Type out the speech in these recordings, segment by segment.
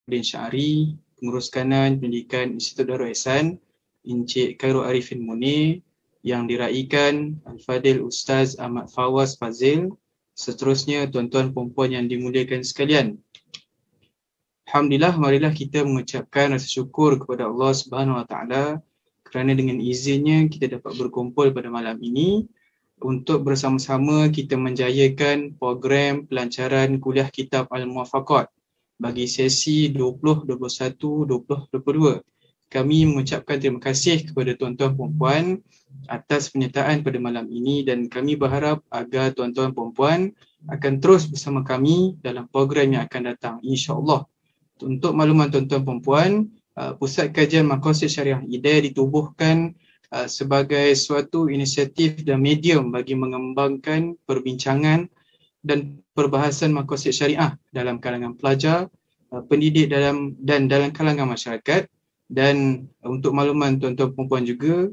Nurdin Syari, Pengurus Kanan Pendidikan Institut Darul Ihsan, Encik Khairul Arifin Munir, yang diraikan Al-Fadil Ustaz Ahmad Fawaz Fazil, seterusnya tuan-tuan puan-puan yang dimuliakan sekalian. Alhamdulillah, marilah kita mengucapkan rasa syukur kepada Allah Subhanahu Wa Taala kerana dengan izinnya kita dapat berkumpul pada malam ini untuk bersama-sama kita menjayakan program pelancaran kuliah kitab Al-Muwafaqat bagi sesi 2021-2022. Kami mengucapkan terima kasih kepada tuan-tuan puan-puan atas penyertaan pada malam ini dan kami berharap agar tuan-tuan puan-puan akan terus bersama kami dalam program yang akan datang, insya-Allah. Untuk makluman tuan-tuan puan-puan, Pusat Kajian Maqasid Syariah Hidayah ditubuhkan sebagai suatu inisiatif dan medium bagi mengembangkan perbincangan dan perbahasan maqasid syariah dalam kalangan pelajar, pendidik dalam kalangan masyarakat. Dan untuk makluman tuan-tuan puan-puan juga,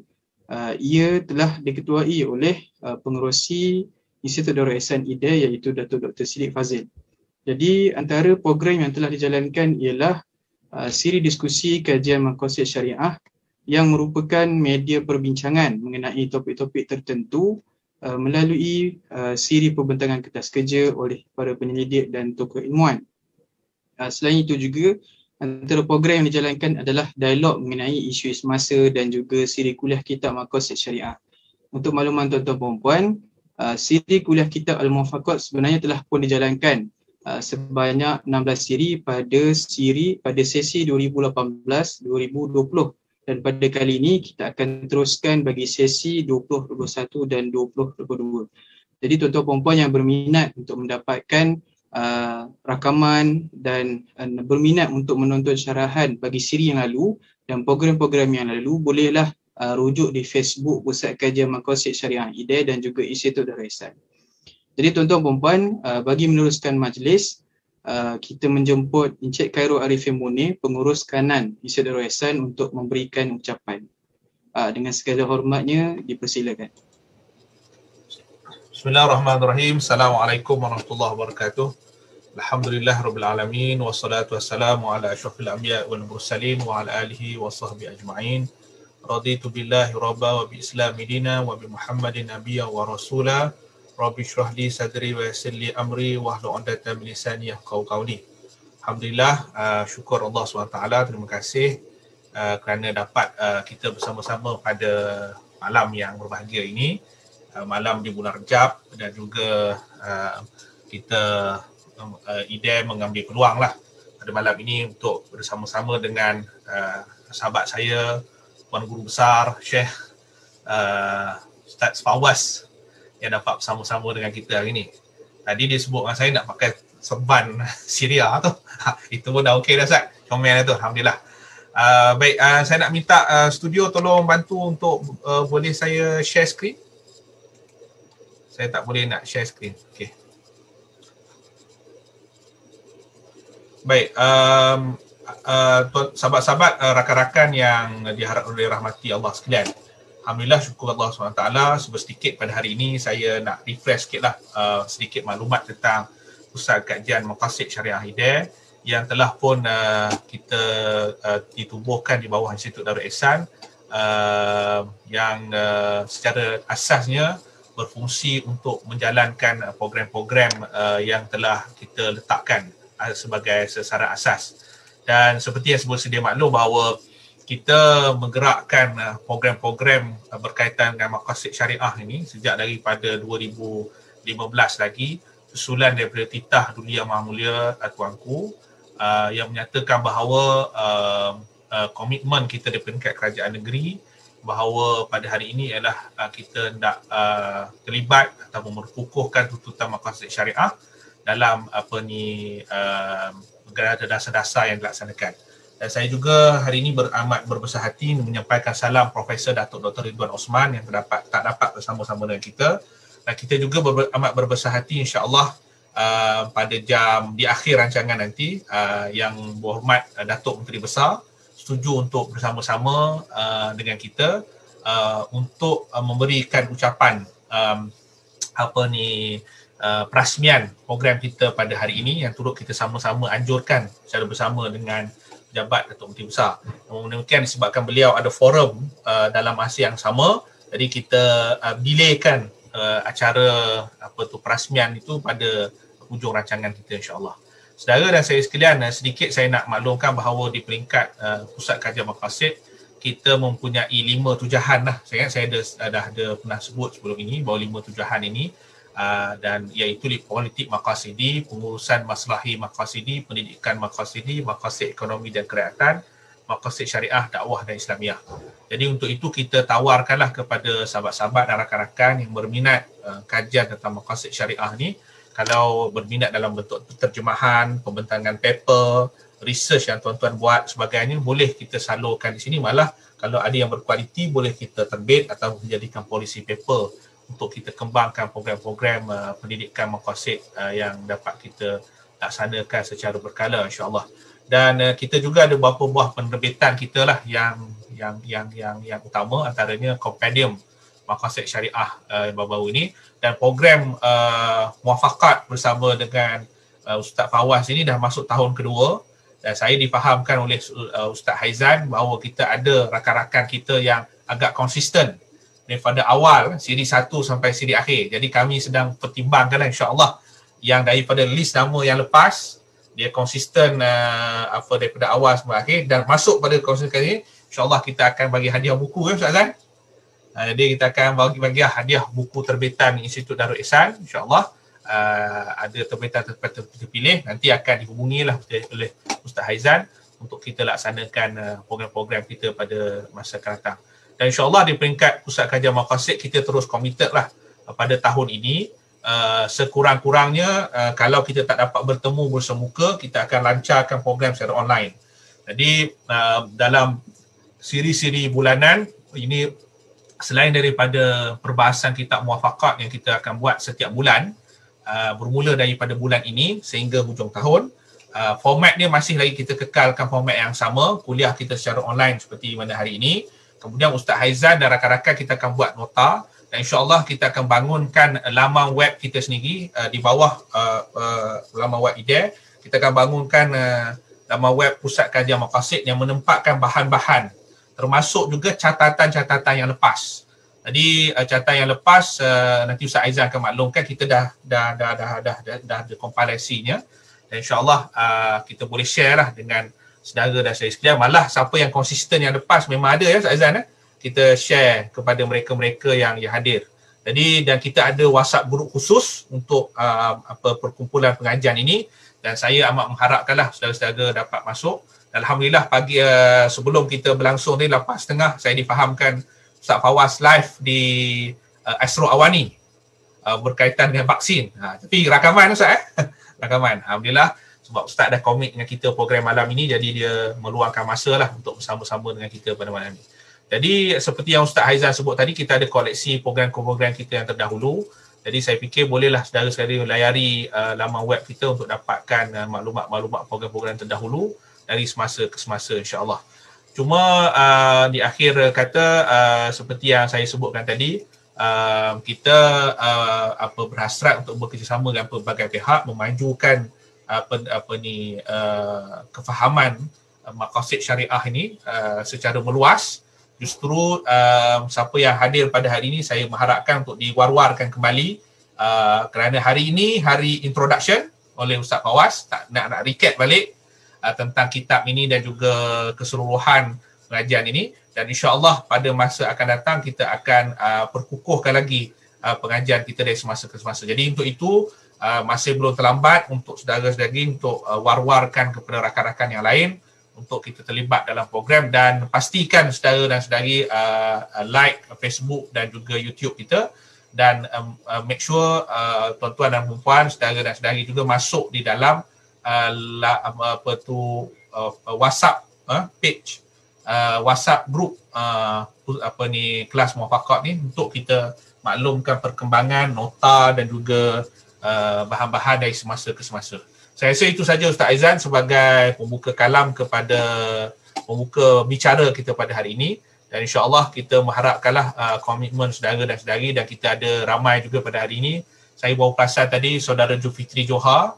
ia telah diketuai oleh pengerusi Institut Darul Ihsan Hidayah iaitu Datuk Dr. Siddiq Fazil. Jadi antara program yang telah dijalankan ialah siri diskusi kajian maqasid syariah yang merupakan media perbincangan mengenai topik-topik tertentu melalui siri pembentangan kertas kerja oleh para penyelidik dan tokoh ilmuwan. Selain itu juga, antara program yang dijalankan adalah dialog mengenai isu semasa dan juga siri kuliah kitab maqasid syariah. Untuk makluman tuan-tuan puan-puan, siri kuliah kitab Al-Muwafaqat sebenarnya telah pun dijalankan sebanyak 16 siri pada sesi 2018-2020, dan pada kali ini kita akan teruskan bagi sesi 2021 dan 2022. Jadi tuan-tuan puan-puan yang berminat untuk mendapatkan rakaman dan berminat untuk menonton syarahan bagi siri yang lalu dan program-program yang lalu, bolehlah rujuk di Facebook Pusat Kajian Maqasid Syariah Hidayah dan juga Institut Darul Ihsan. Jadi tuan-tuan puan-puan, bagi meneruskan majlis, kita menjemput Encik Khairul Arifin Munir, Pengurus Kanan Institut Darul Ihsan untuk memberikan ucapan. Dengan segala hormatnya, dipersilakan. Bismillahirrahmanirrahim. Assalamualaikum warahmatullahi wabarakatuh. Alhamdulillahirabbil alamin wassalatu wassalamu ala asyrafil anbiya wal mursalin wa ala alihi wa sahbihi ajma'in. Raditu billahi rabba wa bi islami dina wa bi Muhammadin nabiyya wa rasula. Rabbi shrah li sadri wa yassir li amri wahlul 'uqdatam min lisani yafqahu qawli. Alhamdulillah, syukur Allah SWT, terima kasih kerana dapat kita bersama-sama pada malam yang berbahagia ini, malam di bulan Rejab, dan juga kita IDAI mengambil peluang lah pada malam ini untuk bersama-sama dengan sahabat saya, Tuan Guru Besar Syekh Ustaz Fawaz yang dapat bersama-sama dengan kita hari ini. Tadi dia sebut dengan saya nak pakai serban Syria tu. Itu pun dah okey dah Ustaz. Komen tu, alhamdulillah. Baik, saya nak minta studio tolong bantu untuk boleh saya share screen. Saya tak boleh nak share screen. Okey. Baik, sahabat-sahabat, rakan-rakan yang dirahmati Allah sekalian. Alhamdulillah, syukur Allah SWT, sedikit pada hari ini saya nak refresh sikit lah sedikit maklumat tentang Pusat Kajian Maqasid Syariah Hidayah yang telah pun kita ditubuhkan di bawah Institut Darul Ihsan, yang secara asasnya berfungsi untuk menjalankan program-program yang telah kita letakkan sebagai sasaran asas. Dan seperti yang semua sedia maklum bahawa kita menggerakkan program-program berkaitan dengan maqasid syariah ini sejak daripada 2015 lagi, susulan daripada titah Duli Yang Maha Mulia Tuanku yang menyatakan bahawa komitmen kita di peringkat kerajaan negeri bahawa pada hari ini ialah kita hendak terlibat atau memperkukuhkan tuntutan maqasid syariah dalam dasar-dasar yang dilaksanakan. Dan saya juga hari ini amat berbesar hati menyampaikan salam Profesor Datuk Dr. Ridwan Osman yang tak dapat bersama-sama dengan kita. Dan kita juga amat berbesar hati insya-Allah pada di akhir rancangan nanti yang berhormat Datuk Menteri Besar setuju untuk bersama-sama dengan kita untuk memberikan ucapan perasmian program kita pada hari ini yang turut kita sama-sama anjurkan secara bersama dengan Pejabat Datuk Menteri Besar. Namun demikian disebabkan beliau ada forum dalam masa yang sama, jadi kita delaykan acara perasmian itu pada hujung rancangan kita, insya-Allah. Saudara dan saya sekalian, sedikit saya nak maklumkan bahawa di peringkat Pusat Kajian Maqasid kita mempunyai 5 tujahan lah. Saya ingat saya dah ada pernah sebut sebelum ini bahawa 5 tujahan ini dan iaitu politik maqasidi, pengurusan maslahi maqasidi, pendidikan maqasidi, maqasid ekonomi dan kerakyatan, maqasid syariah, dakwah dan Islamiah. Jadi untuk itu kita tawarkanlah kepada sahabat-sahabat dan rakan-rakan yang berminat kajian tentang maqasid syariah ni, kalau berminat dalam bentuk terjemahan, pembentangan paper, research yang tuan-tuan buat sebagainya, boleh kita salurkan di sini. Malah kalau ada yang berkualiti boleh kita terbit atau menjadikan policy paper untuk kita kembangkan program-program pendidikan maqasid yang dapat kita laksanakan secara berkala, insya-Allah. Dan kita juga ada beberapa buah penerbitan kita lah yang utama, antaranya Kompendium Maqasid Syariah baru-baru ini, dan program muafakat bersama dengan Ustaz Fawaz ini dah masuk tahun kedua, dan saya difahamkan oleh Ustaz Haizan bahawa kita ada rakan-rakan kita yang agak konsisten daripada awal siri 1 sampai siri akhir. Jadi kami sedang pertimbangkan insya-Allah yang daripada list nama yang lepas dia konsisten daripada awal sampai akhir dan masuk pada konsisten ini, insya-Allah kita akan bagi hadiah buku, Ustaz Azan. Jadi kita akan bagi hadiah buku terbitan Institut Darul Ihsan, insya-Allah. Ada terbitan terpilih, nanti akan dihubungilah oleh Ustaz Haizan untuk kita laksanakan program-program kita pada masa akan datang. Dan insya-Allah di peringkat Pusat Kajian Maqasid kita terus committed lah pada tahun ini. Sekurang-kurangnya kalau kita tak dapat bertemu bersemuka, kita akan lancarkan program secara online. Jadi dalam siri-siri bulanan ini, selain daripada perbahasan kitab muafakat yang kita akan buat setiap bulan, bermula daripada bulan ini sehingga hujung tahun, format dia masih lagi kita kekalkan format yang sama, kuliah kita secara online seperti mana hari ini. Kemudian Ustaz Haizan dan rakan-rakan kita akan buat nota, dan insya-Allah kita akan bangunkan laman web kita sendiri di bawah laman web IDEA. Kita akan bangunkan laman web Pusat Kajian Maqasid yang menempatkan bahan-bahan termasuk juga catatan-catatan yang lepas. Jadi catatan yang lepas nanti Ustaz Aizan akan maklumkan, kita dah ada kompilasinya, dan insya-Allah kita boleh share lah dengan saudara dan saya sekalian. Malah siapa yang konsisten yang lepas memang ada ya Ustaz Aizan, kita share kepada mereka-mereka yang hadir. Jadi dan kita ada WhatsApp group khusus untuk perkumpulan pengajian ini, dan saya amat mengharapkanlah saudara-saudara dapat masuk. Alhamdulillah pagi sebelum kita berlangsung ni 8.30 saya difahamkan Ustaz Fawaz live di Astro Awani berkaitan dengan vaksin. Tapi rakaman Ustaz rakaman. Alhamdulillah sebab Ustaz dah komit dengan kita program malam ini, jadi dia meluangkan masa lah untuk bersama-sama dengan kita pada malam ini. Jadi seperti yang Ustaz Haizan sebut tadi, kita ada koleksi program-program kita yang terdahulu. Jadi saya fikir bolehlah saudara-saudara layari laman web kita untuk dapatkan maklumat-maklumat program-program terdahulu dari semasa ke semasa, insya-Allah. Cuma di akhir kata seperti yang saya sebutkan tadi, kita berhasrat untuk bekerjasama dengan pelbagai pihak memajukan kefahaman maqasid syariah ini secara meluas. Justru siapa yang hadir pada hari ini saya mengharapkan untuk diwar-warkan kembali kerana hari ini hari introduction oleh Ustaz Fawaz, nak recap balik tentang kitab ini dan juga keseluruhan pengajian ini, dan insya-Allah pada masa akan datang kita akan perkukuhkan lagi pengajian kita dari semasa ke semasa. Jadi untuk itu masih belum terlambat untuk saudara-saudari untuk war-warkan kepada rakan-rakan yang lain untuk kita terlibat dalam program, dan pastikan saudara dan saudari like Facebook dan juga YouTube kita, dan make sure tuan-tuan dan puan, saudara dan saudari juga masuk di dalam WhatsApp page, WhatsApp group kelas muafakat ni untuk kita maklumkan perkembangan nota dan juga bahan-bahan dari semasa ke semasa. Saya rasa itu saja Ustaz Aizan sebagai pembuka kalam kepada pembuka bicara kita pada hari ini, dan insya-Allah kita mengharapkanlah komitmen saudara dan saudari, dan kita ada ramai juga pada hari ini Saya baru perasan tadi saudara Zulfikri Johar,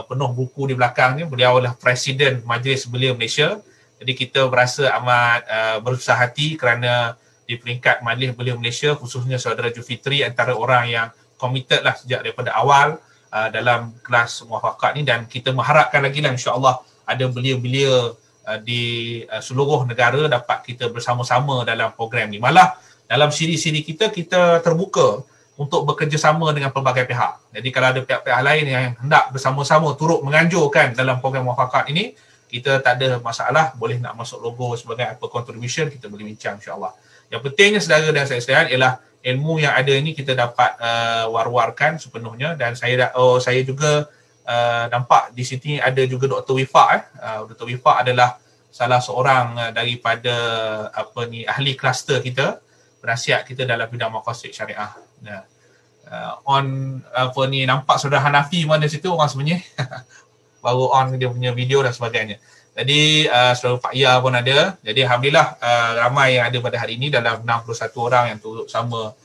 penuh buku di belakangnya. Beliau adalah Presiden Majlis Belia Malaysia. Jadi kita berasa amat berusaha hati kerana di peringkat Majlis Belia Malaysia, khususnya saudara Zulfikri antara orang yang committed lah sejak daripada awal dalam kelas muafakat ni, dan kita mengharapkan lagi lah insya-Allah ada belia-belia di seluruh negara dapat kita bersama-sama dalam program ni. Malah dalam siri-siri kita terbuka untuk bekerjasama dengan pelbagai pihak. Jadi kalau ada pihak-pihak lain yang hendak bersama-sama turut menganjurkan dalam program muafakat ini, kita tak ada masalah, boleh nak masuk logo sebagai apa contribution, kita boleh bincang insya-Allah. Yang pentingnya saudara dan saya sekalian ialah ilmu yang ada ini kita dapat war-warkan sepenuhnya. Dan saya juga nampak di sini ada juga Dr. Wifaq. Dr. Wifaq adalah salah seorang daripada ahli kluster kita, penasihat kita dalam bidang maqasid syariah. Nampak saudara Hanafi mana situ orang sebenarnya. Baru on dia punya video dan sebagainya. Jadi saudara Pak Ya pun ada. Jadi alhamdulillah ramai yang ada pada hari ini, dalam 61 orang yang turut sama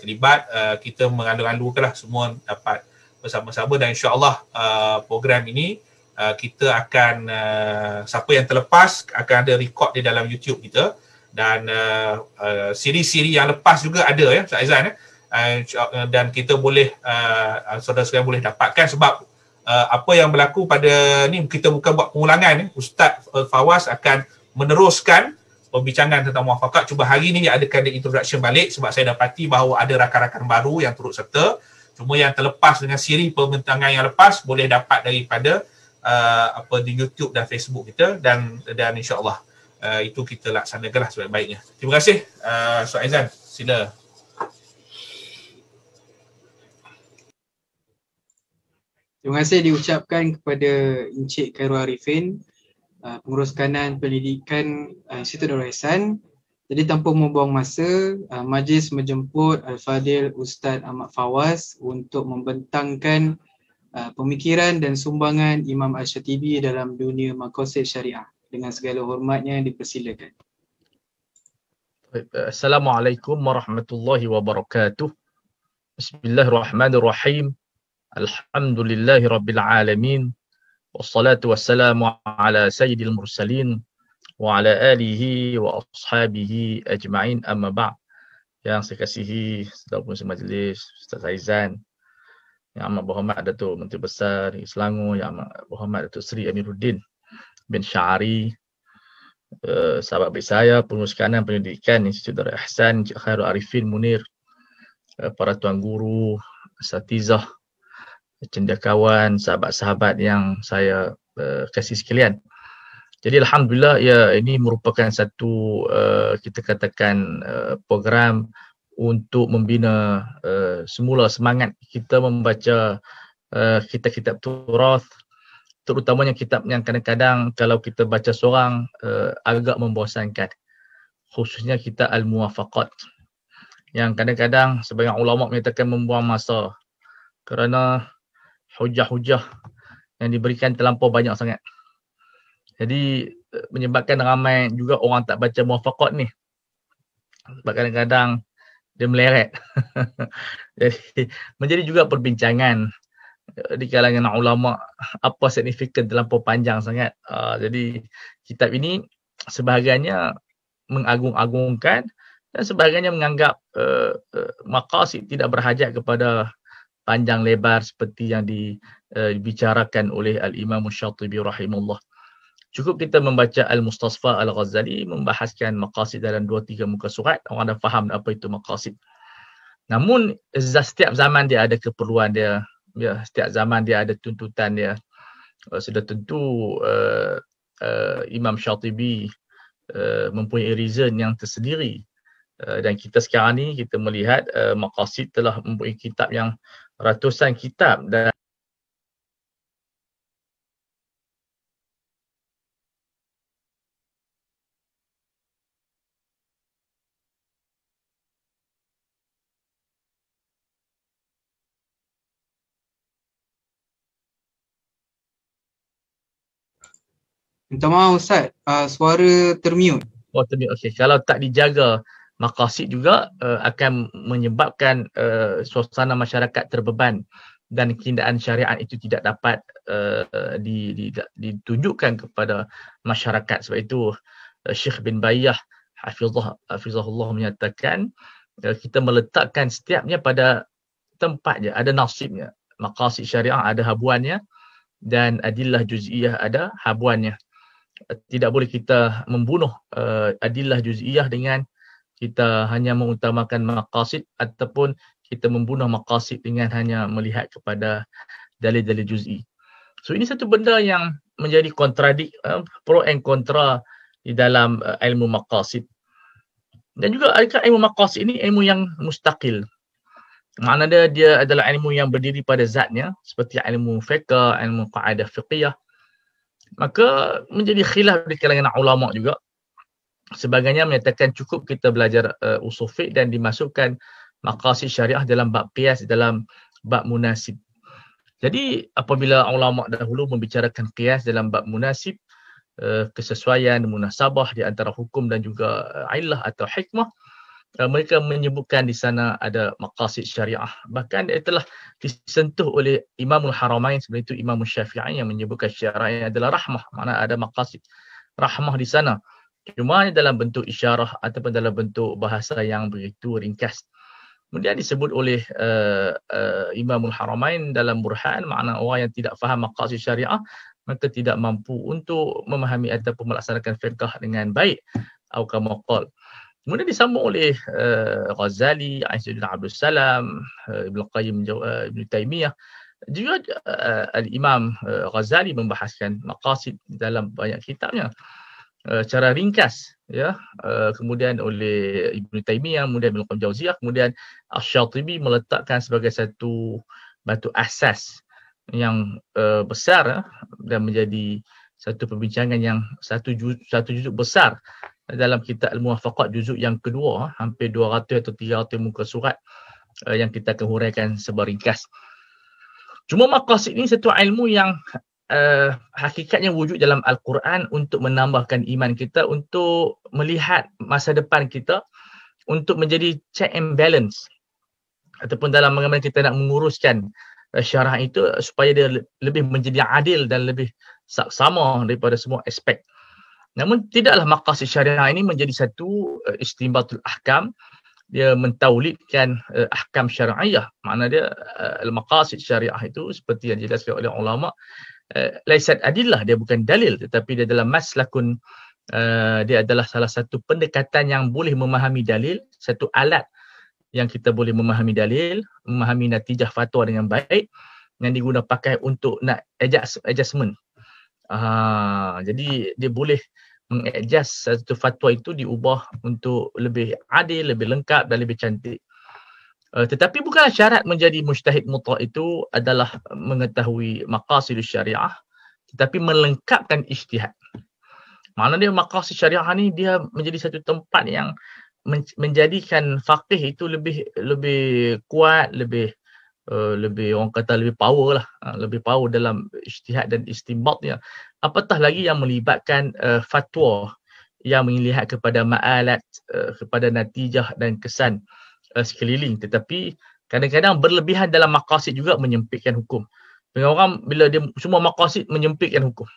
terlibat. Kita mengalu-alukanlah semua dapat bersama-sama, dan insya-Allah program ini kita akan siapa yang terlepas akan ada record di dalam YouTube kita, dan siri-siri yang lepas juga ada ya Ustaz Aizan dan kita boleh saudara sekalian boleh dapatkan, sebab apa yang berlaku pada ni kita bukan buat pengulangan. Ustaz Fawaz akan meneruskan perbincangan tentang muafakat. Cuba hari ni adakan introduction balik, sebab saya dapati bahawa ada rakan-rakan baru yang turut serta. Cuma yang terlepas dengan siri pembincangan yang lepas boleh dapat daripada di YouTube dan Facebook kita, dan insya-Allah itu kita laksanakanlah sebaik-baiknya. Terima kasih Ustaz Aizan, sila. Terima kasih diucapkan kepada Encik Khairul Arifin, Pengurus Kanan Pendidikan Institut Darul Ihsan. Jadi tanpa membuang masa, majlis menjemput Al-Fadil Ustaz Ahmad Fawaz untuk membentangkan pemikiran dan sumbangan Imam Ash-Shatibi dalam dunia maqasid syariah. Dengan segala hormatnya dipersilakan. Assalamualaikum warahmatullahi wabarakatuh. Bismillahirrahmanirrahim. Alhamdulillahi rabbil alamin. Wassalatu wassalamu ala sayyidil mursalin wa ala alihi wa ashabihi ajma'in, amma ba'd. Yang saya kasihi saudara pengurus majlis, Ustaz Aizan, Yang Amat Berhormat Datuk Menteri Besar Negeri Selangor, Yang Amat Berhormat Datuk Seri Amiruddin bin Syari, sahabat baik saya, Pengurus Kanan Pendidikan Institut Darul Ihsan, Encik Khairul Arifin Munir, para tuan guru, asatizah, cendekiawan, sahabat-sahabat yang saya kasih sekalian. Jadi alhamdulillah ya, ini merupakan satu kita katakan program untuk membina semula semangat kita membaca kitab-kitab turath, terutamanya kitab yang kadang-kadang kalau kita baca seorang agak membosankan, khususnya kitab Al-Muwafaqat yang kadang-kadang sebagian ulama menyatakan membuang masa kerana hujah-hujah yang diberikan terlampau banyak sangat. Jadi menyebabkan ramai juga orang tak baca muwafaqat ni. Sebab kadang-kadang dia meleret. Jadi menjadi juga perbincangan di kalangan ulama, apa signifikan terlampau panjang sangat. Jadi kitab ini sebahagiannya mengagung-agungkan dan sebahagiannya menganggap maqasid tidak berhajat kepada panjang lebar seperti yang dibicarakan oleh Al-Imam Asy-Syatibi rahimahullah. Cukup kita membaca Al-Mustasfa Al-Ghazali membahaskan maqasid dalam 2-3 muka surat, orang dah faham apa itu maqasid. Namun setiap zaman dia ada keperluan dia, ya, setiap zaman dia ada tuntutan dia. Sudah tentu Imam Syatibi mempunyai reason yang tersendiri. Dan kita sekarang ni kita melihat maqasid telah mempunyai kitab yang ratusan kitab, dan Minta maaf Ustaz, suara termute. okey, kalau tak dijaga maqasid juga akan menyebabkan suasana masyarakat terbeban dan keindaan syariat itu tidak dapat ditunjukkan kepada masyarakat. Sebab itu Syekh bin Bayyah hafizahullah menyatakan kita meletakkan setiapnya pada tempatnya, ada nasibnya. Maqasid syariah ada habuannya dan adillah juz'iyah ada habuannya. Tidak boleh kita membunuh adillah juz'iyah dengan kita hanya mengutamakan maqasid ataupun kita membunuh maqasid dengan hanya melihat kepada dalil-dalil juz'i. So ini satu benda yang menjadi kontradik, pro and kontra di dalam ilmu maqasid. Dan juga ilmu maqasid ini ilmu yang mustaqil. Maknanya dia adalah ilmu yang berdiri pada zatnya, seperti ilmu fiqh, ilmu qaidah fiqhiyah. Maka menjadi khilaf di kalangan ulama juga. Sebagainya menyatakan cukup kita belajar usul fiqh dan dimasukkan maqasid syariah dalam bab qiyas, dalam bab munasib. Jadi apabila ulama dahulu membicarakan qiyas dalam bab munasib, kesesuaian, munasabah di antara hukum dan juga illah atau hikmah, mereka menyebutkan di sana ada maqasid syariah. Bahkan ia telah disentuh oleh Imamul Haramain, sebenarnya itu Imam Syafi'i yang menyebutkan syariah adalah rahmah. Mana ada maqasid rahmah di sana. Cuma dalam bentuk isyarah ataupun dalam bentuk bahasa yang begitu ringkas. Kemudian disebut oleh Imamul Haramain dalam Burhan, makna orang yang tidak faham maqasid syariah maka tidak mampu untuk memahami ataupun melaksanakan fiqh dengan baik. Atau kama qala. Kemudian disambung oleh Ghazali, Izzuddin Abdul Salam, Ibn Qayyim, Ibn Taymiyah. Juga Al-Imam Ghazali membahaskan maqasid dalam banyak kitabnya. Cara ringkas, ya. Kemudian oleh Ibn Taymiyah, kemudian Ibn Qayyim Jauziyah, kemudian Asy-Syatibi meletakkan sebagai satu batu asas yang besar dan menjadi satu perbincangan yang satu juzuk besar dalam kitab Al-Muwafaqat juzuk yang kedua, hampir 200 atau 300 muka surat yang kita akan huraikan sebaringkas. Cuma maqasid ini satu ilmu yang hakikatnya wujud dalam Al-Quran untuk menambahkan iman kita, untuk melihat masa depan kita, untuk menjadi check and balance ataupun dalam bagaimana kita nak menguruskan syarah itu supaya dia lebih menjadi adil dan lebih sama daripada semua aspek. Namun tidaklah maqasid syariah ini menjadi satu istinbatul ahkam, dia mentaulidkan ahkam syariah. Makna dia al-maqasid syariah itu seperti yang dijelaskan oleh ulama, laisat adillah, dia bukan dalil tetapi dia adalah maslakun, dia adalah salah satu pendekatan yang boleh memahami dalil, satu alat yang kita boleh memahami dalil, memahami natijah fatwa dengan baik yang digunakan pakai untuk nak adjustment. Jadi dia boleh mengadjust satu fatwa itu diubah untuk lebih adil, lebih lengkap dan lebih cantik. Tetapi bukanlah syarat menjadi mujtahid mutlak itu adalah mengetahui maqasidus syariah, tetapi melengkapkan ijtihad. Maknanya maqasid syariah ni dia menjadi satu tempat yang menjadikan faqih itu lebih kuat, lebih orang kata lebih power lah, lebih power dalam ijtihad dan istinbatnya. Apatah lagi yang melibatkan fatwa yang melihat kepada ma'alat, kepada natijah dan kesan sekeliling. Tetapi kadang-kadang berlebihan dalam maqasid juga menyempitkan hukum. Dengan orang bila dia semua maqasid menyempitkan hukum.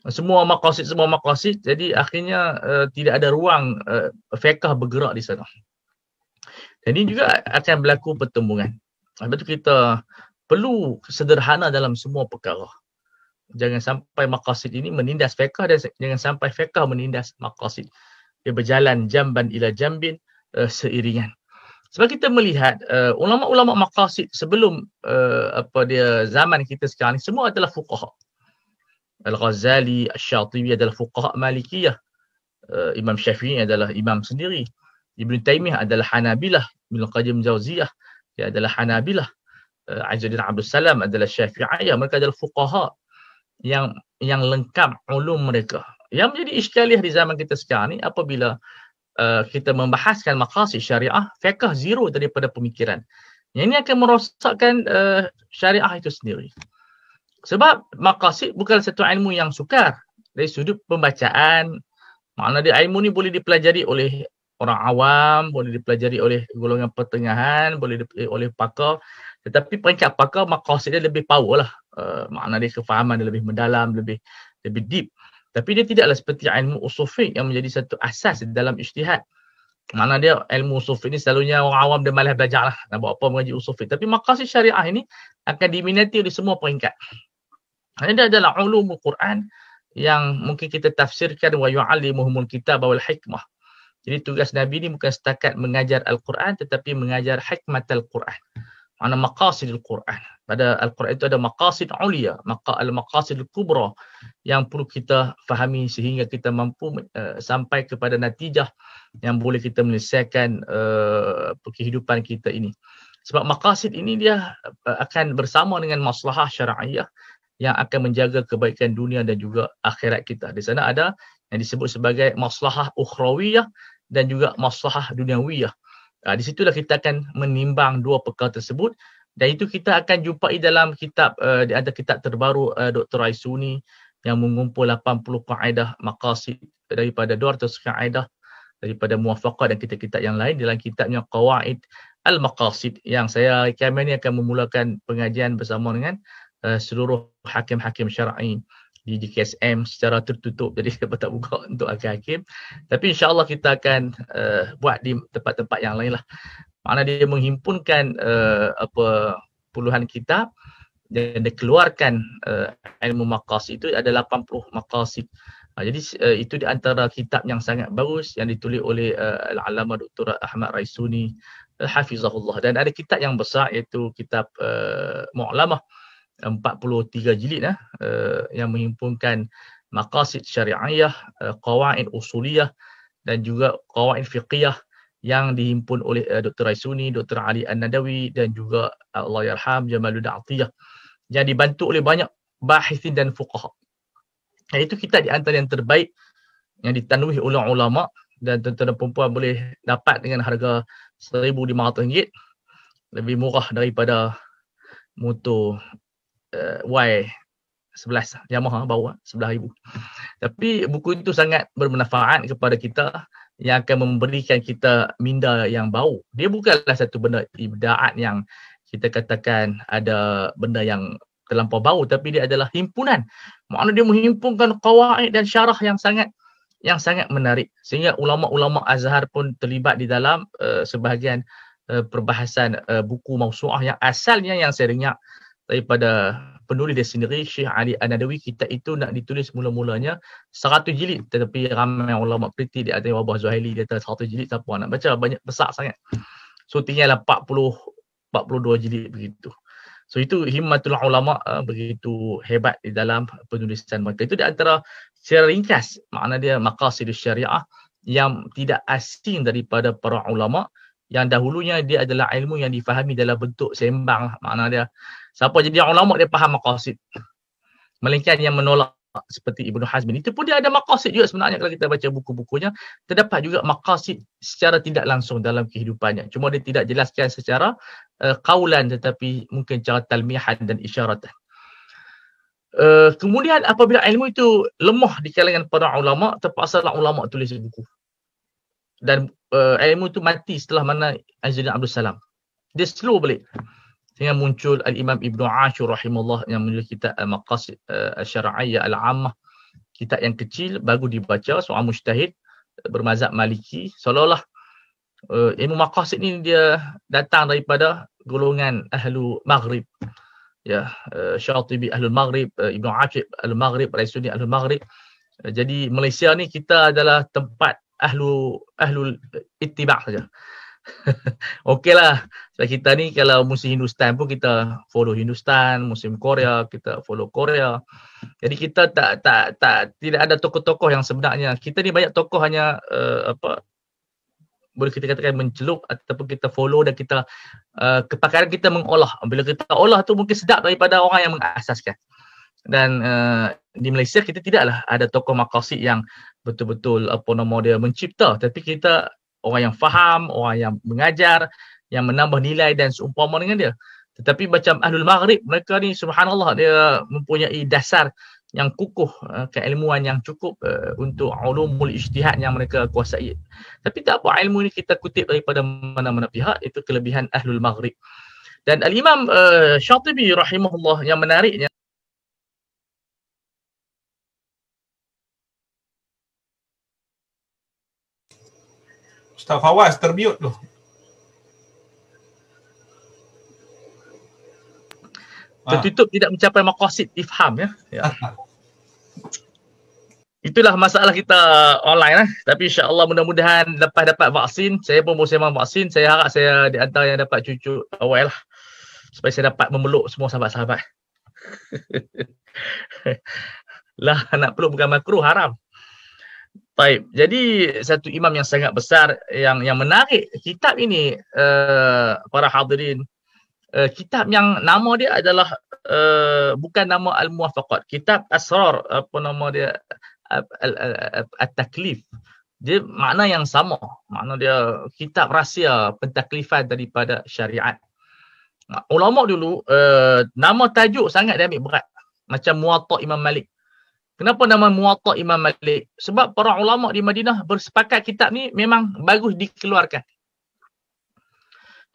Semua maqasid, jadi akhirnya tidak ada ruang fiqh bergerak di sana. Jadi juga akan berlaku pertembungan. Sebab itu kita perlu sederhana dalam semua perkara. Jangan sampai maqasid ini menindas fiqh dan jangan sampai fiqh menindas maqasid. Dia berjalan jamban ila jambin, seiringan. Sebab kita melihat ulama-ulama maqasid sebelum zaman kita sekarang ni semua adalah fuqaha. Al-Ghazali, Asy-Syatibi adalah fuqaha Malikiyah. Imam Syafi'i adalah imam sendiri. Ibn Taymiyah adalah Hanabilah. Ibn Qayyim Jauziyah dia adalah Hanabilah. Izzuddin Abdul Salam adalah Syafi'iyah. Mereka adalah fuqaha yang lengkap ulum mereka. Yang menjadi iskaliah di zaman kita sekarang ni apabila kita membahaskan maqasid syariah, fiqh zero daripada pemikiran. Yang ini akan merosakkan syariah itu sendiri. Sebab maqasid bukan satu ilmu yang sukar. Dari sudut pembacaan, makna dia ilmu ni boleh dipelajari oleh orang awam, boleh dipelajari oleh golongan pertengahan, boleh dipelajari oleh pakar. Tetapi peringkat pakar maqasid dia lebih power lah. Makna dia kefahaman dia lebih mendalam, lebih deep. Tapi dia tidaklah seperti ilmu usul fiqh yang menjadi satu asas dalam ijtihad. Makna dia ilmu usul fiqh ni selalunya orang awam dia malas belajar lah. Nak buat apa mengaji usul fiqh. Tapi maqasid syariah ini akan diminati oleh semua peringkat. Ini adalah ulumul Quran yang mungkin kita tafsirkan wa yu'allimuhumul kitab wal hikmah. Jadi tugas Nabi ni bukan setakat mengajar Al-Quran tetapi mengajar hikmat Al-Quran. Mana maqasidul Quran. Pada Al-Quran itu ada maqasid ulia, al-maqasid kubra yang perlu kita fahami sehingga kita mampu sampai kepada natijah yang boleh kita menyelesaikan kehidupan kita ini. Sebab maqasid ini dia akan bersama dengan maslahah syar'iyah yang akan menjaga kebaikan dunia dan juga akhirat kita. Di sana ada yang disebut sebagai maslahah ukhrawiyah dan juga maslahah duniawiyah. Di situlah kita akan menimbang dua perkara tersebut, dan itu kita akan jumpai dalam kitab, ada kitab terbaru Dr. Raisuni yang mengumpul 80 kaedah maqasid daripada 200 kaedah daripada muwafaqah dan kitab-kitab yang lain dalam kitabnya Qawaid Al-Maqasid, yang saya kami ini akan memulakan pengajian bersama dengan seluruh hakim-hakim syar'i di JKSM secara tertutup, jadi kita tak buka untuk hakim-hakim. Tapi insya-Allah kita akan buat di tempat-tempat yang lain lah. Makna dia menghimpunkan puluhan kitab dan dikeluarkan ilmu maqasid itu ada 80 maqasid. Jadi itu di antara kitab yang sangat bagus yang ditulis oleh Al-Allamah Dr. Ahmad Raisuni hafizahullah, dan ada kitab yang besar iaitu kitab Mu'lamah 43 jilid yang menghimpunkan maqasid syari'iyah, qawaid usuliyah dan juga qawaid fiqhiyah yang dihimpun oleh Dr. Raisuni, Dr. Ali An-Nadawi dan juga Allahyarham Jamaluddin Atiyah yang dibantu oleh banyak bahithin dan fuqaha. Itu kitab di antara yang terbaik yang ditanuhi oleh ulama, dan tuan-tuan dan puan boleh dapat dengan harga RM1,500, lebih murah daripada motor Y11 Yamaha bawa RM11,000. Tapi buku itu sangat bermanfaat kepada kita yang akan memberikan kita minda yang bau. Dia bukanlah satu benda ibdaat yang kita katakan ada benda yang terlampau bau, tapi dia adalah himpunan. Makna dia menghimpunkan qawaid dan syarah yang sangat menarik, sehingga ulama-ulama Azhar pun terlibat di dalam sebahagian perbahasan buku mausu'ah yang asalnya yang saya dengar daripada penulis dia sendiri, Syekh Ali An-Nadawi. Kitab itu nak ditulis mula-mulanya 100 jilid, tetapi ramai ulama kritik, dia ada Wabah Zuhaili, dia kata 100 jilid siapa nak baca, banyak besar sangat. So tinggallah 42 jilid begitu. So itu himmatul ulama, begitu hebat di dalam penulisan mereka. Itu di antara secara ringkas makna dia maqasidus syariah yang tidak asing daripada para ulama yang dahulunya dia adalah ilmu yang difahami dalam bentuk sembang. Makna dia siapa jadi ulama dia faham maqasid. Melainkan yang menolak seperti Ibnu Hazm, itu pun dia ada maqasid juga sebenarnya. Kalau kita baca buku-bukunya terdapat juga maqasid secara tidak langsung dalam kehidupannya. Cuma dia tidak jelaskan secara qaulan, tetapi mungkin secara talmihan dan isyaratan. Kemudian apabila ilmu itu lemah di kalangan para ulama, terpaksalah ulama tulis buku. Dan ilmu itu mati setelah mana Izzuddin Abdul Salam. Dia slow balik. Sehingga muncul Al-Imam Ibn Ashur rahimahullah yang menulis kitab Maqasid Syar'iyyah Al-Ammah. Kitab yang kecil, bagus dibaca, seorang mujtahid bermazhab Maliki. Seolah-olah ilmu maqasid ni dia datang daripada golongan Ahlu Maghrib. Ya, Syatibi Ahlul Maghrib, Ibn Ashur Ahlul Maghrib, Raisuni Ahlul Maghrib. Jadi Malaysia ni kita adalah tempat ahlul ittiba' saja. Okeylah, sebab kita ni kalau musim Hindustan pun kita follow Hindustan, musim Korea kita follow Korea. Jadi kita tidak ada tokoh-tokoh yang sebenarnya. Kita ni banyak tokoh hanya boleh kita katakan mencelup ataupun kita follow, dan kita kepakaran kita mengolah. Bila kita olah tu mungkin sedap daripada orang yang mengasaskan. Dan di Malaysia kita tidaklah ada tokoh maqasid yang betul-betul dia mencipta, tapi kita orang yang faham, orang yang mengajar, yang menambah nilai dan seumpama dengan dia. Tetapi macam Ahlul Maghrib, mereka ni subhanallah dia mempunyai dasar yang kukuh, keilmuan yang cukup untuk ulumul ijtihad yang mereka kuasai. Tapi tak apa, ilmu ni kita kutip daripada mana-mana pihak, itu kelebihan Ahlul Maghrib. Dan Al-Imam Syatibi rahimahullah yang menariknya, Ustaz Fawaz termute tu. tertutup tidak mencapai maqasid ifham ya. Itulah masalah kita online . Tapi insya-Allah mudah-mudahan lepas dapat vaksin, saya pun bersama vaksin, saya harap saya di antara yang dapat cucu awal lah. Supaya saya dapat memeluk semua sahabat-sahabat. Lah nak peluk bukan makruh, haram. Baik, jadi satu imam yang sangat besar yang menarik kitab ini, para hadirin, kitab yang nama dia adalah bukan nama Al-Muwafaqat, kitab Asrar, apa nama dia, At-Taklif. Dia makna yang sama, makna dia kitab rahsia pentaklifan daripada syariat. Ulama dulu nama tajuk sangat dia ambil berat, macam Muwatta Imam Malik. Kenapa nama Muwatta Imam Malik? Sebab para ulama di Madinah bersepakat kitab ni memang bagus dikeluarkan.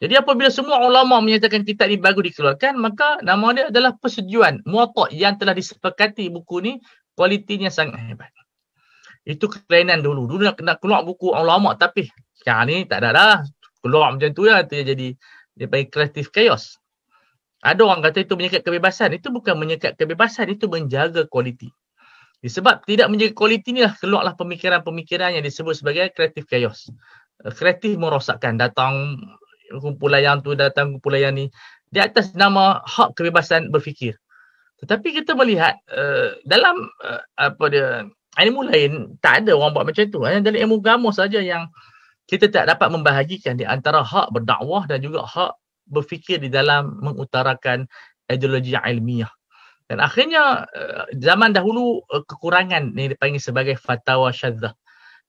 Jadi apabila semua ulama menyatakan kitab ni bagus dikeluarkan, maka nama dia adalah persetujuan Muwatta yang telah disepakati buku ni kualitinya sangat hebat. Itu kelainan dulu. Dulu nak keluar buku ulama tapi sekarang ni tak ada dah. Keluar macam tu ya, dia jadi dia panggil creative chaos. Ada orang kata itu menyekat kebebasan. Itu bukan menyekat kebebasan, itu menjaga kualiti. Sebab tidak menjaga kualiti ni lah keluarlah pemikiran-pemikiran yang disebut sebagai creative chaos. Kreatif merosakkan, datang kumpulan yang tu, datang kumpulan yang ni, di atas nama hak kebebasan berfikir. Tetapi kita melihat dalam ilmu lain tak ada orang buat macam tu. Hanya dalam ilmu agama saja yang kita tak dapat membahagikan di antara hak berdakwah dan juga hak berfikir di dalam mengutarakan ideologi ilmiah. Dan akhirnya zaman dahulu kekurangan ni dipanggil sebagai fatwa syadzah,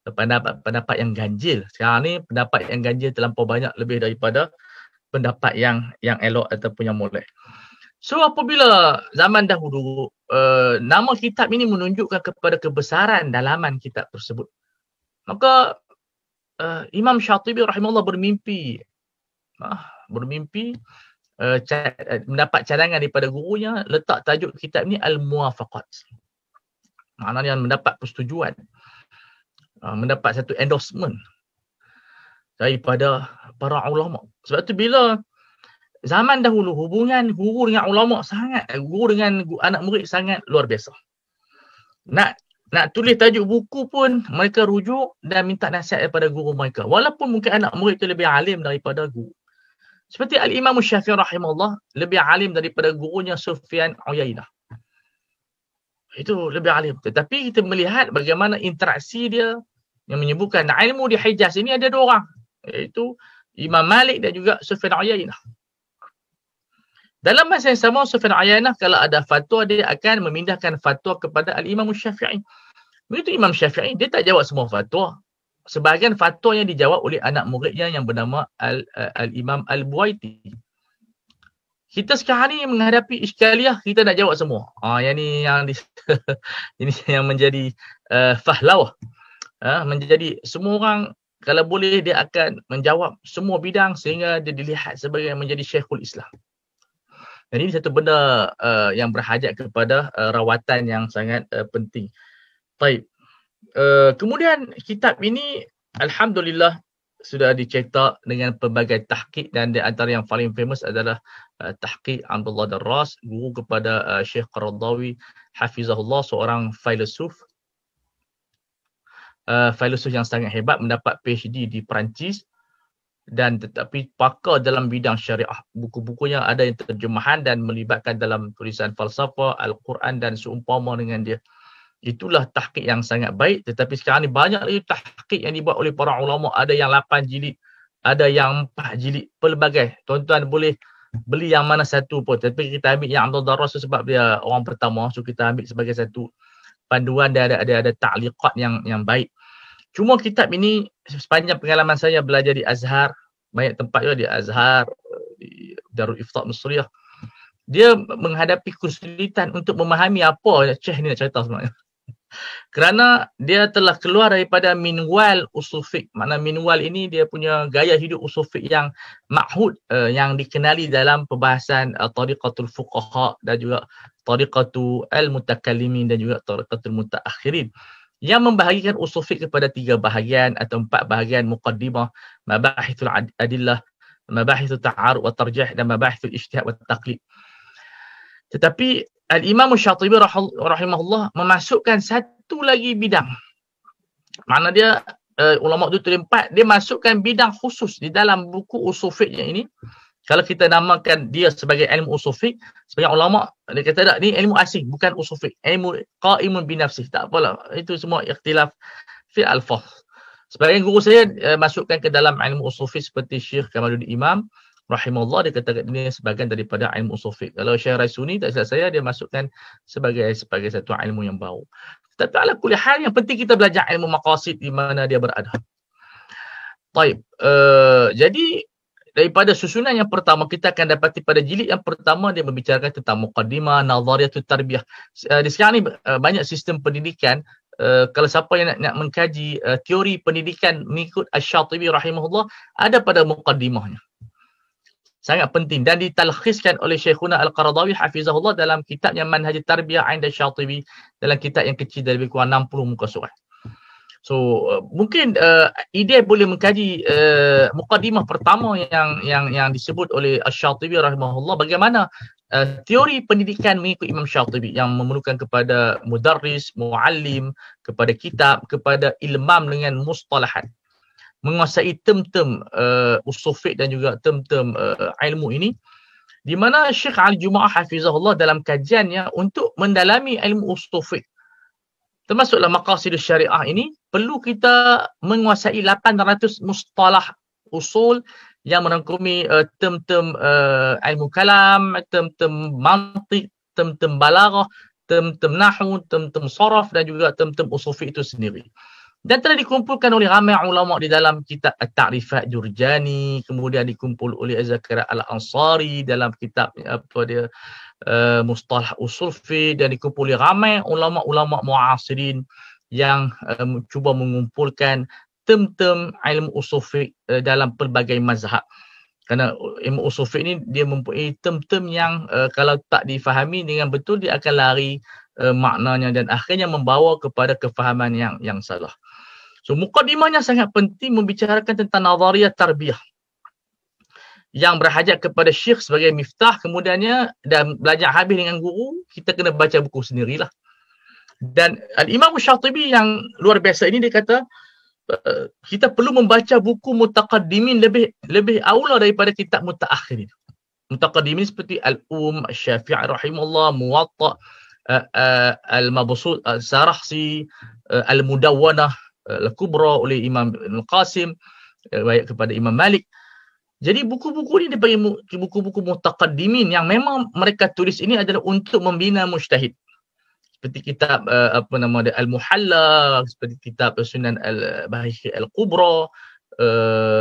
pendapat yang ganjil. Sekarang ni pendapat yang ganjil terlampau banyak, lebih daripada pendapat yang elok ataupun yang molek. So apabila zaman dahulu nama kitab ini menunjukkan kepada kebesaran dalaman kitab tersebut, maka Imam Syatibi rahimahullah bermimpi mendapat cadangan daripada gurunya, letak tajuk kitab ni Al-Muwafaqat. Maknanya mendapat persetujuan, mendapat satu endorsement daripada para ulama. Sebab tu bila zaman dahulu hubungan guru dengan ulama sangat, guru dengan anak murid sangat luar biasa. Nak tulis tajuk buku pun mereka rujuk dan minta nasihat daripada guru mereka. Walaupun mungkin anak murid itu lebih alim daripada guru. Seperti Al-Imam Syafi'i rahimahullah lebih alim daripada gurunya Sufyan Uyainah. Itu lebih alim. Tetapi kita melihat bagaimana interaksi dia yang menyebutkan ilmu di Hijaz ini ada dua orang, iaitu Imam Malik dan juga Sufyan Uyainah. Dalam masa yang sama, Sufyan Uyainah kalau ada fatwa, dia akan memindahkan fatwa kepada Al-Imam Syafi'i. Begitu Imam Syafi'i, dia tak jawab semua fatwa. Sebahagian fatwa yang dijawab oleh anak muridnya yang bernama Al-Imam Al-Buaiti. Kita sekarang ni menghadapi iskaliah, kita nak jawab semua. Ini yang menjadi fahlawah. Menjadi semua orang kalau boleh dia akan menjawab semua bidang sehingga dia dilihat sebagai menjadi Syekhul Islam. Dan ini satu benda yang berhajat kepada rawatan yang sangat penting. Baik. Kemudian kitab ini alhamdulillah sudah dicetak dengan pelbagai tahqiq, dan di antara yang paling famous adalah tahqiq Abdullah Darras, guru kepada Syekh Qaradawi hafizahullah, seorang filosof yang sangat hebat, mendapat PhD di Perancis dan tetapi pakar dalam bidang syariah. Buku-bukunya ada yang terjemahan dan melibatkan dalam tulisan falsafah, Al-Quran dan seumpama dengan dia. Itulah tahqiq yang sangat baik. Tetapi sekarang ni banyak lagi tahqiq yang dibuat oleh para ulama. Ada yang 8 jilid, ada yang 4 jilid, pelbagai. Tuan-tuan boleh beli yang mana satu pun. Tapi kita ambil yang Abdul Darras sebab dia orang pertama, so kita ambil sebagai satu panduan. Dia ada ta'liqat yang baik. Cuma kitab ini sepanjang pengalaman saya belajar di Azhar, banyak tempat juga di Azhar, di Darul Ifta' Misriyah, dia menghadapi kesulitan untuk memahami apa Syekh ni nak cerita sebenarnya. Kerana dia telah keluar daripada minwal usul fiqh. Makna minwal ini dia punya gaya hidup usul fiqh yang ma'hud, yang dikenali dalam perbahasan tariqatul fuqaha dan juga tariqatul mutakallimin dan juga tariqatul mutaakhirin, yang membahagikan usul fiqh kepada 3 bahagian atau 4 bahagian: muqaddimah, mabahithul adillah, mabahithul ta'arud wa tarjih, dan mabahithul ijtihad wa taqlid. Tetapi Al-Imam Syatibi rahimahullah memasukkan satu lagi bidang. Makna dia ulama tu tulis 4, dia masukkan bidang khusus di dalam buku usul fiqh ini. Kalau kita namakan dia sebagai ilmu usul fiqh, sebagai ulama dia kata tak, ni ilmu asing, bukan usul fiqh, ilmu qaimun binafsih. Tak apalah, itu semua ikhtilaf fi al-fadh. Sebagai guru saya masukkan ke dalam ilmu usul fiqh seperti Syekh Kamaluddin Imam rahimahullah, dia katakan ini sebahagian daripada ilmu usul fiqh. Kalau Syekh Raisuni, tak silap saya, dia masukkan sebagai satu ilmu yang baru. Tapi ala kulli hal, yang penting kita belajar ilmu maqasid di mana dia berada. Taib. Jadi daripada susunan yang pertama, kita akan dapati pada jilid yang pertama dia membicarakan tentang muqaddimah, nadhariyatut tarbiyah. Di sekarang ni banyak sistem pendidikan, kalau siapa yang nak mengkaji teori pendidikan mengikut Asy-Syatibi rahimahullah, ada pada muqaddimahnya. Sangat penting dan ditalkhiskan oleh Syekhuna Al-Qaradawi hafizahullah dalam kitabnya Manhaj Tarbiyah 'inda Syatibi, dalam kitab yang kecil dari lebih kurang 60 muka surat. So mungkin ide boleh mengkaji muqaddimah pertama yang disebut oleh Asy-Syatibi rahimahullah, bagaimana teori pendidikan mengikut Imam Syatibi yang memerlukan kepada mudarris, muallim, kepada kitab, kepada ilmam dengan mustalahat, menguasai term-term usul fiqh dan juga term-term ilmu ini, di mana Syekh Ali Jumaah hafizahullah dalam kajiannya untuk mendalami ilmu usul fiqh, termasuklah maqasidus syariah ini, perlu kita menguasai 800 mustalah usul yang merangkumi term-term ilmu kalam, term-term mantiq, term-term balaghah, term-term nahwu, term-term saraf dan juga term-term usul fiqh itu sendiri. Dan telah dikumpulkan oleh ramai ulama di dalam kitab At-Ta'rifat Jurjani, kemudian dikumpul oleh Az-Zakaria Al-Ansari dalam kitab Mustalah Usul Fiqh, dan dikumpul oleh ramai ulama-ulama muasirin yang cuba mengumpulkan term-term ilmu usul fiqh dalam pelbagai mazhab. Kerana ilmu usul fiqh ini dia mempunyai term-term yang kalau tak difahami dengan betul, dia akan lari maknanya dan akhirnya membawa kepada kefahaman yang salah. So muqaddimahnya sangat penting membicarakan tentang nadhariyat tarbiyah yang berhajat kepada syekh sebagai miftah. Kemudiannya, dan belajar habis dengan guru, kita kena baca buku sendirilah. Dan Al-Imam Syatibi yang luar biasa ini, dia kata kita perlu membaca buku mutaqaddimin lebih aula daripada kitab mutaakhirin. Mutaqaddimin seperti Al-Um, Syafi'i rahimahullah, Muwatta, Al-Mabsut, Al-Sarahsi, Al-Mudawwanah Al-Kubra oleh Imam Al-Qasim, baik kepada Imam Malik. Jadi buku-buku ini dipanggil buku-buku mutaqaddimin yang memang mereka tulis ini adalah untuk membina mujtahid. Seperti kitab Al-Muhalla, seperti kitab Sunan Al-Bahiki Al-Kubra,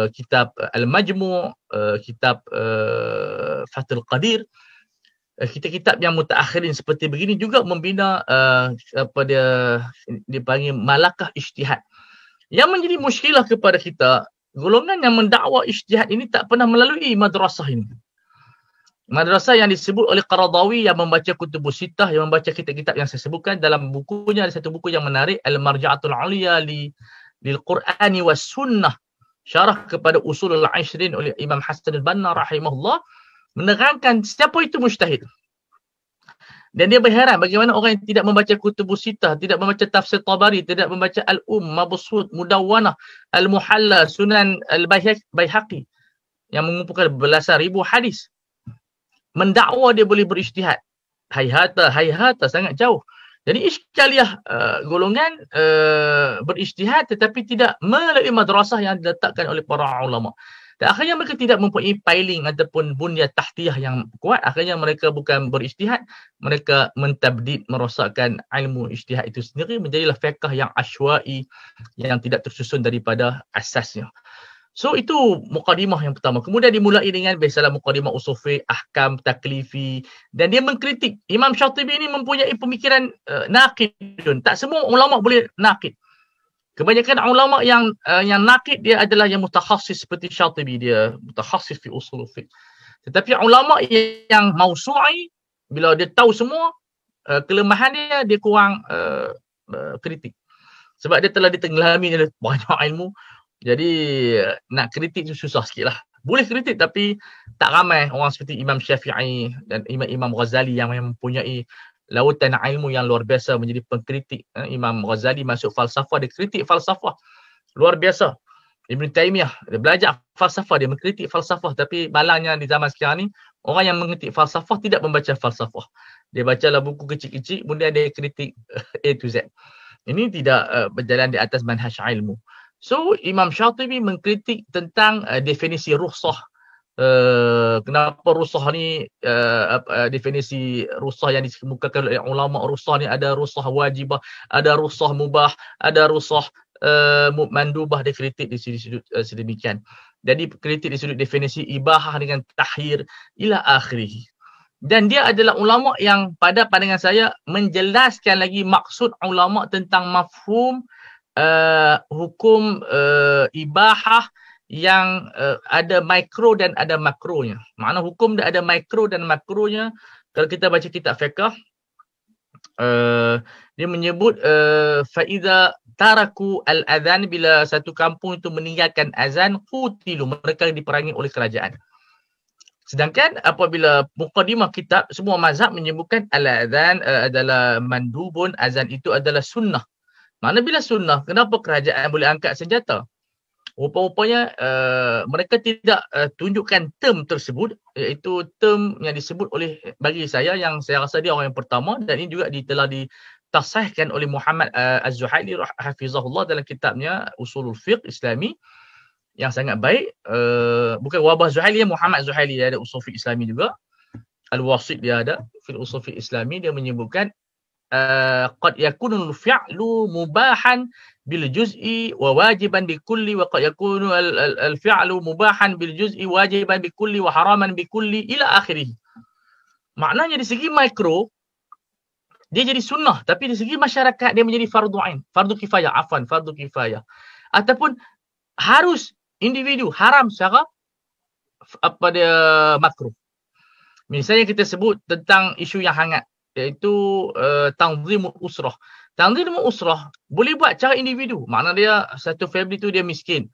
kitab Al-Majmu', kitab Fathul Qadir. Kitab-kitab yang mutaakhirin seperti begini juga membina dia panggil malakah ijtihad. Yang menjadi muskilah kepada kita, golongan yang mendakwa ijtihad ini tak pernah melalui madrasah ini. Madrasah yang disebut oleh Qaradawi, yang membaca Kutubus Sittah, yang membaca kitab-kitab yang saya sebutkan dalam bukunya, ada satu buku yang menarik, Al-Marja'atul 'Ulya lil Qur'ani was Sunnah, syarah kepada Usulul 'Ishrin oleh Imam Hasan al-Banna rahimahullah, menerangkan siapa itu mujtahid. Dan dia berheran bagaimana orang yang tidak membaca Kutubus Sittah, tidak membaca Tafsir Tabari, tidak membaca Al-Um, Mabsut, Mudawwanah, Al-Muhalla, Sunan Al-Baihaqi yang mengumpulkan belasan ribu hadis, mendakwa dia boleh berijtihad. Hayhata, sangat jauh. Jadi iskaliah golongan berijtihad tetapi tidak melalui madrasah yang diletakkan oleh para ulama. Dan akhirnya mereka tidak mempunyai piling ataupun bunyat tahtiyah yang kuat. Akhirnya mereka bukan berijtihad, mereka mentabdid, merosakkan ilmu ijtihad itu sendiri, menjadilah fiqh yang asywa'i, yang tidak tersusun daripada asasnya. So itu mukadimah yang pertama. Kemudian dimulai dengan biasalah mukadimah usul fiqh, ahkam taklifi, dan dia mengkritik. Imam Syatibi ini mempunyai pemikiran naqidun. Tak semua ulama boleh naqid. Kebanyakan ulama yang naqid dia adalah yang mutakhassis seperti Syatibi, dia mutakhassis fi usul fiqh. Tetapi ulama yang mausu'i, bila dia tahu semua kelemahan dia kurang kritik. Sebab dia telah ditenggelami oleh banyak ilmu. Jadi nak kritik tu susah sikit lah. Boleh kritik tapi tak ramai orang seperti Imam Syafi'i dan Imam Ghazali yang mempunyai lautan ilmu yang luar biasa menjadi pengkritik. Imam Ghazali masuk falsafah, dia kritik falsafah. Luar biasa. Ibn Taymiyah, dia belajar falsafah, dia mengkritik falsafah. Tapi malangnya di zaman sekarang ni, orang yang mengkritik falsafah tidak membaca falsafah. Dia bacalah buku kecil-kecil, kemudian dia kritik A to Z. Ini tidak berjalan di atas manhaj ilmu. So Imam Syatibi mengkritik tentang definisi rukhsah. Kenapa rukhsah ni definisi rukhsah yang dikemukakan oleh ulama, rukhsah ni ada rukhsah wajibah, ada rukhsah mubah, ada rukhsah mandubah, dia kritik di sudut sedemikian. Jadi kritik di sudut definisi ibahah dengan tahir ila akhirih. Dan dia adalah ulama yang pada pandangan saya menjelaskan lagi maksud ulama tentang mafhum hukum ibahah yang ada mikro dan ada makronya. Makna hukum dia ada mikro dan makronya. Kalau kita baca kitab fiqh, dia menyebut faida taraku al-adhan, bila satu kampung itu meninggalkan azan, qutilu, mereka diperangi oleh kerajaan. Sedangkan apabila mukadimah kitab, semua mazhab menyebutkan al-adhan adalah mandubun, azan itu adalah sunnah. Mana bila sunnah, kenapa kerajaan boleh angkat senjata? Rupa-rupanya mereka tidak tunjukkan term tersebut, iaitu term yang disebut oleh, bagi saya, yang saya rasa dia orang yang pertama, dan ini juga telah ditasahkan oleh Muhammad Az-Zuhaili hafizahullah dalam kitabnya Usulul Fiqh Islami yang sangat baik. Bukan Wabah Zuhaili, Muhammad Zuhaili, dia ada Usul Fiqh Islami juga. Al-Wasit dia ada, fil Usul Fiqh Islami, dia menyebutkan qad yakunu al-fi'lu mubahan bil juz'i wa wajiban bi kulli, wa qad yakunu al-fi'lu mubahan bil juz'i wajiban bi kulli wa haraman bi kulli ila akhirih. Maknanya di segi mikro dia jadi sunnah, tapi di segi masyarakat dia menjadi fardu ain, fardu kifayah, fardu kifayah. Ataupun harus individu, haram secara dia makruh. Misalnya kita sebut tentang isu yang hangat, iaitu tanzimul usrah. Tanzimul usrah boleh buat cara individu. Makna dia satu family tu dia miskin.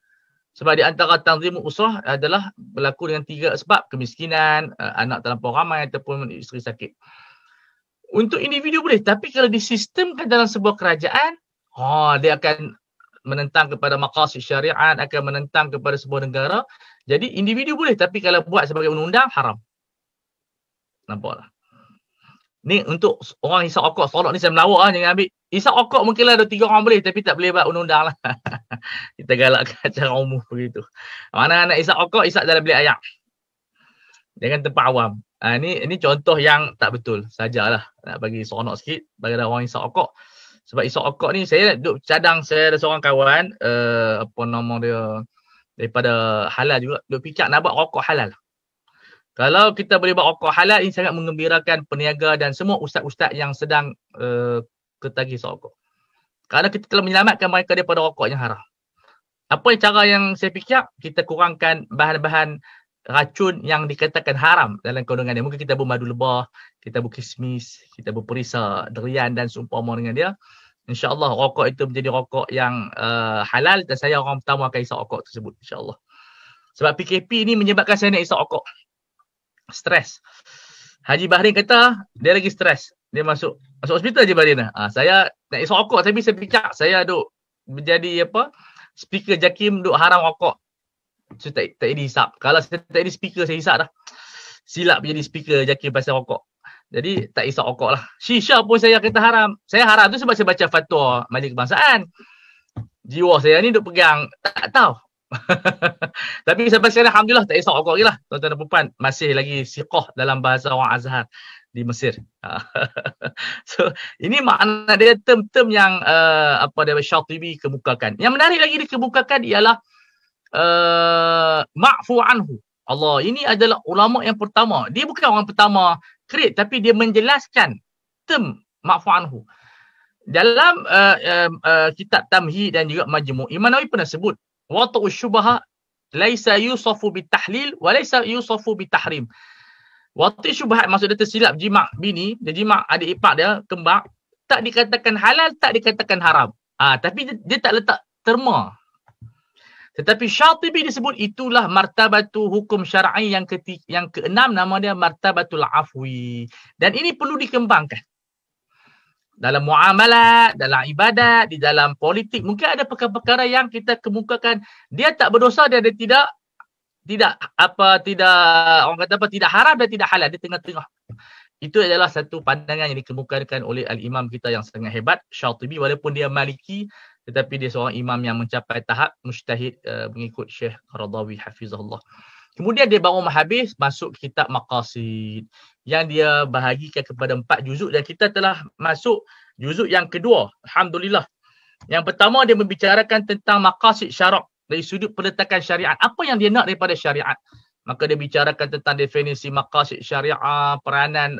Sebab di antara tanzimul usrah adalah berlaku dengan 3 sebab: kemiskinan, anak terlampau ramai, ataupun isteri sakit. Untuk individu boleh, tapi kalau disistemkan dalam sebuah kerajaan, dia akan menentang kepada maqasid syariat, akan menentang kepada sebuah negara. Jadi individu boleh, tapi kalau buat sebagai undang-undang, haram. Nampaklah. Ni untuk orang hisap okok, solok ni saya melawak jangan ambil. Hisap okok mungkinlah ada 3 orang boleh, tapi tak boleh buat undang-undang lah. Kita galakkan cara umum begitu. Mana nak hisap okok, hisap dalam bilik ayak. Jangan tempat awam. Ini contoh yang tak betul sajalah. Nak bagi seronok sikit bagi orang hisap okok. Sebab hisap okok ni saya duduk cadang, saya ada seorang kawan, apa nama dia, daripada halal juga, duduk fikir nak buat rokok halal. Kalau kita boleh buat rokok halal, ini sangat mengembirakan peniaga dan semua ustaz-ustaz yang sedang ketagih rokok. Kerana kita telah menyelamatkan mereka daripada rokok yang haram. Apa cara yang saya fikir? Kita kurangkan bahan-bahan racun yang dikatakan haram dalam kandungan dia. Mungkin kita bermadu lebah, kita berkismis, kita berperisa, durian dan seumpama dengan dia. InsyaAllah rokok itu menjadi rokok yang halal, dan saya orang pertama akan isap rokok tersebut, insyaAllah. Sebab PKP ni menyebabkan saya nak isap rokok. Stres. Haji Bahrin kata dia lagi stres. Dia masuk hospital Haji Bahrin. Saya nak isap rokok, tapi saya fikir saya duk menjadi speaker JAKIM duk haram rokok. So tak dihisap. Kalau saya tak ada speaker, saya hisap dah. Silap jadi speaker JAKIM pasal rokok. Jadi tak isap rokok lah. Shisha pun saya kata haram. Saya haram tu sebab saya baca fatwa Majlis Kebangsaan. Jiwa saya ni duk pegang, tak tahu. Tapi sampai sekarang alhamdulillah tak isap rokok lagi lah. Tuan-tuan dan puan, masih lagi siqah dalam bahasa orang Azhar di Mesir. So ini makna dia term-term yang dia Syatibi kemukakan. Yang menarik lagi dikemukakan ialah ma'fu anhu. Allah, ini adalah ulama yang pertama. Dia bukan orang pertama create, tapi dia menjelaskan term ma'fu anhu. Dalam kitab Tamhid dan juga Majmu', Imam Nawawi pernah sebut wata'u syubha laisa yusafu bitahlil wa laisa yusafu bitahrim. Wata'u syubhat maksud dia tersilap jima' bini, dia jima' adik ipar dia kembar, tak dikatakan halal, tak dikatakan haram. Tapi dia tak letak terma. Tetapi Syatibi disebut itulah martabatu hukum syar'i yang keenam, nama dia martabatul afwi. Dan ini perlu dikembangkan. Dalam muamalat, dalam ibadat, di dalam politik, mungkin ada perkara-perkara yang kita kemukakan dia tak berdosa, dia tidak orang kata apa, tidak haram dan tidak halal, dia tengah-tengah. Itu adalah satu pandangan yang dikemukakan oleh al-imam kita yang sangat hebat, Syatibi, walaupun dia Maliki, tetapi dia seorang imam yang mencapai tahap mujtahid mengikut Syekh Qaradawi hafizahullah. Kemudian dia baru habis masuk kitab Maqasid yang dia bahagikan kepada 4 juzuk, dan kita telah masuk juzuk yang kedua. Alhamdulillah. Yang pertama dia membicarakan tentang maqasid syarak dari sudut peletakan syariat. Apa yang dia nak daripada syariat? Maka dia bicarakan tentang definisi maqasid syariah, peranan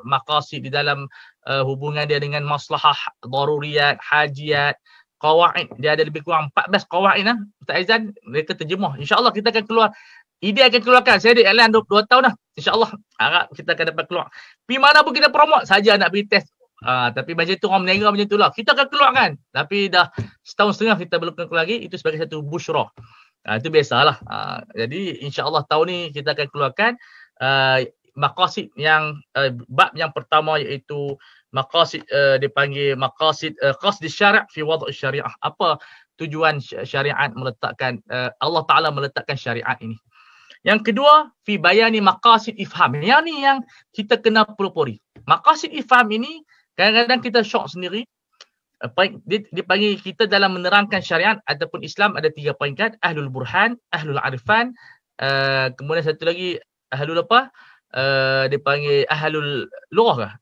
maqasid di dalam hubungan dia dengan maslahah, daruriyat, hajiat, qawaid. Dia ada lebih kurang 14 qawaid Ustaz Aizan, mereka terjemah. InsyaAllah kita akan keluar, ide akan keluarkan. Saya ada iklan 2 tahun dah. InsyaAllah harap kita akan dapat keluar. Pergi mana pun kita promote saja nak pergi test. Tapi macam tu orang menera macam tu lah. Kita akan keluarkan. Tapi dah setahun setengah kita belum keluar lagi. Itu sebagai satu busyra. Itu biasalah. Jadi insyaAllah tahun ni kita akan keluarkan maqasid yang bab yang pertama, iaitu maqasid dipanggil maqasid qasd syara' fi wad' syariah. Apa tujuan syariat meletakkan Allah Taala meletakkan syariat ini. Yang kedua, fi bayani maqasid ifham. Yang ni yang kita kena pelopori. Maqasid ifham ini kadang-kadang kita syok sendiri. Dia panggil kita dalam menerangkan syariat ataupun Islam ada 3 peringkat: ahlul burhan, ahlul arifan, kemudian satu lagi ahlul apa? Dia panggil ahlul lughah.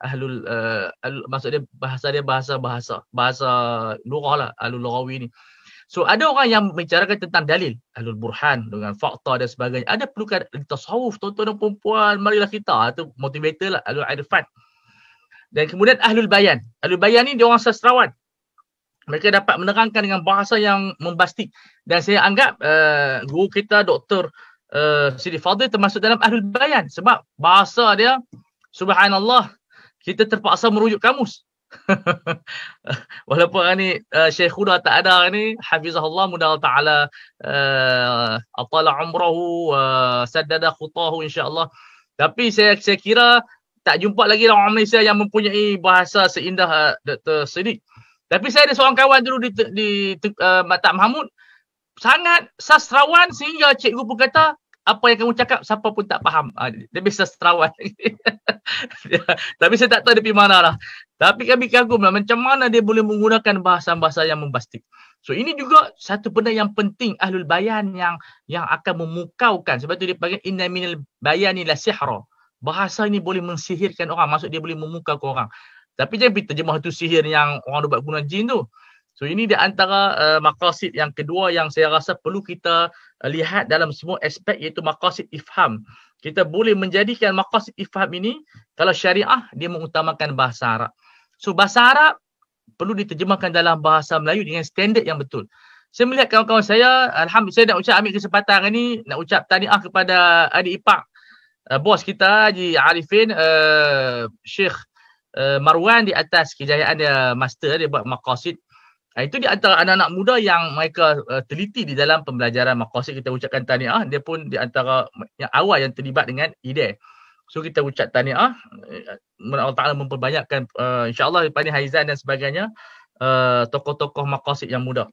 Maksud dia bahasa lughah lah, ahlul lughawi ni. So ada orang yang membicarakan tentang dalil, ahlul burhan dengan fakta dan sebagainya. Ada perlukan tasawuf, tuan-tuan dan puan-puan, marilah kita, itu motivator lah, ahlul arifan. Dan kemudian ahlul bayan. Ahlul bayan ni dia orang sastrawan. Mereka dapat menerangkan dengan bahasa yang membastik. Dan saya anggap guru kita Dr. Sidi Fadil termasuk dalam ahlul bayan. Sebab bahasa dia, subhanallah, kita terpaksa merujuk kamus. Walaupun ni Syekh Huda tak ada ni, hafizahullah, mudah ta'ala atala umrahu saddada khutahu insyaAllah. Tapi saya kira tak jumpa lagi orang Malaysia yang mempunyai bahasa seindah Dr. Siddiq. Tapi saya ada seorang kawan dulu di Maktab Mahmud, sangat sastrawan sehingga cikgu pun kata, apa yang kamu cakap siapa pun tak faham. Dia lebih sastrawan. Tapi saya tak tahu dia pergi mana lah. Tapi kami kagum lah macam mana dia boleh menggunakan bahasa-bahasa yang membastik. So ini juga satu benda yang penting, ahlul bayan yang akan memukaukan. Sebab tu dia panggil inna minal bayani la sihra. Bahasa ini boleh mensihirkan orang. Maksud dia boleh memukaukan orang. Tapi jangan pergi terjemah tu sihir yang orang buat guna jin tu. So ini di antara maqasid yang kedua yang saya rasa perlu kita lihat dalam semua aspek, iaitu maqasid ifham. Kita boleh menjadikan maqasid ifham ini, kalau syariah dia mengutamakan bahasa Arab. So bahasa Arab perlu diterjemahkan dalam bahasa Melayu dengan standard yang betul. Saya melihat kawan-kawan saya, alhamdulillah, saya nak ambil kesempatan hari ni nak ucap tahniah kepada adik ipar bos kita Haji Arifin, Syekh Marwan, di atas kejayaan dia master dia buat maqasid. Itu di antara anak-anak muda yang mereka teliti di dalam pembelajaran maqasid. Kita ucapkan tahniah. Dia pun di antara yang awal yang terlibat dengan ide. So kita ucap tahniah. Allah Ta'ala memperbanyakkan insyaAllah daripada Haizan dan sebagainya, tokoh-tokoh maqasid yang muda.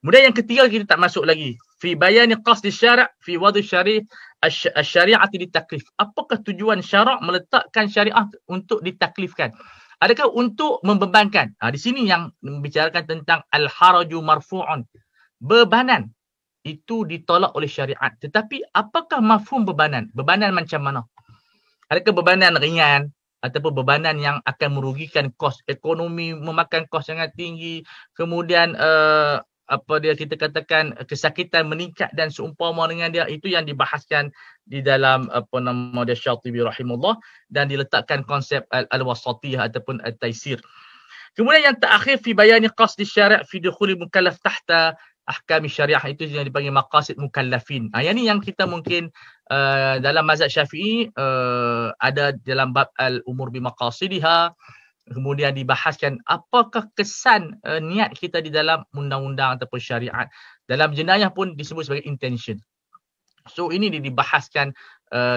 Kemudian yang ketiga kita tak masuk lagi. Fi bayani qasdi syara' fi wadu syari'ati ditaklif. Apakah tujuan syarak meletakkan syariah untuk ditaklifkan? Adakah untuk membebankan? Di sini yang membicarakan tentang al-haraju marfu'un. Bebanan itu ditolak oleh syariat. Tetapi apakah mafhum bebanan? Bebanan macam mana? Adakah bebanan ringan ataupun bebanan yang akan merugikan kos ekonomi, memakan kos sangat tinggi, kemudian kita katakan kesakitan meningkat dan seumpama dengan dia, itu yang dibahaskan di dalam dia Syatibi rahimahullah, dan diletakkan konsep al-wasatiyah ataupun at-taisir. Kemudian yang terakhir, fi bayani qasdi syari' fi dukhuli mukallaf tahta ahkam syariah, itu yang dipanggil maqasid mukallafin. Yang ni yang kita mungkin dalam mazhab Syafi'i ada dalam bab al-umur bi maqasidiha. Kemudian dibahaskan apakah kesan niat kita di dalam undang-undang ataupun syariat. Dalam jenayah pun disebut sebagai intention. So ini dibahaskan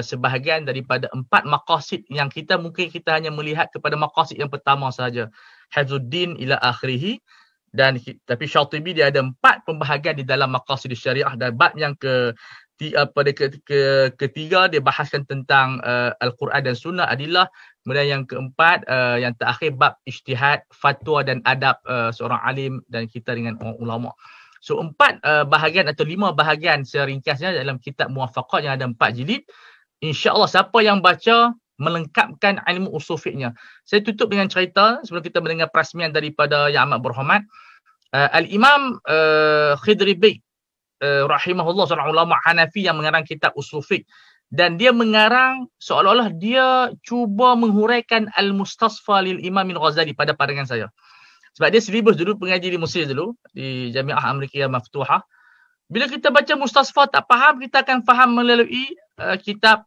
sebahagian daripada 4 maqasid yang kita mungkin kita hanya melihat kepada maqasid yang pertama sahaja, hifzuddin ila akhirih. Dan tapi Syatibi dia ada 4 pembahagian di dalam maqasid syariah, dan bab yang ketiga dia bahaskan tentang Al-Quran dan Sunnah adillah. Kemudian yang keempat, yang terakhir bab ijtihad, fatwa dan adab seorang alim dan kita dengan orang ulama. So 4 bahagian atau 5 bahagian seringkasnya dalam kitab Muwafaqat yang ada 4 jilid. InsyaAllah siapa yang baca melengkapkan ilmu usul fiqhnya. Saya tutup dengan cerita sebelum kita mendengar perasmian daripada Yang Amat Berhormat. Al-Imam Khidri Bey rahimahullah, seorang ulama Hanafi yang mengarang kitab usul fiqh, dan dia mengarang seolah-olah dia cuba menghuraikan Al-Mustasfa lil Imam Al-Ghazali pada pandangan saya. Sebab dia silibus dulu pengaji di Mesir dulu, di Jamiah Amerikiyah Maftuhah. Bila kita baca Mustasfa tak faham, kita akan faham melalui kitab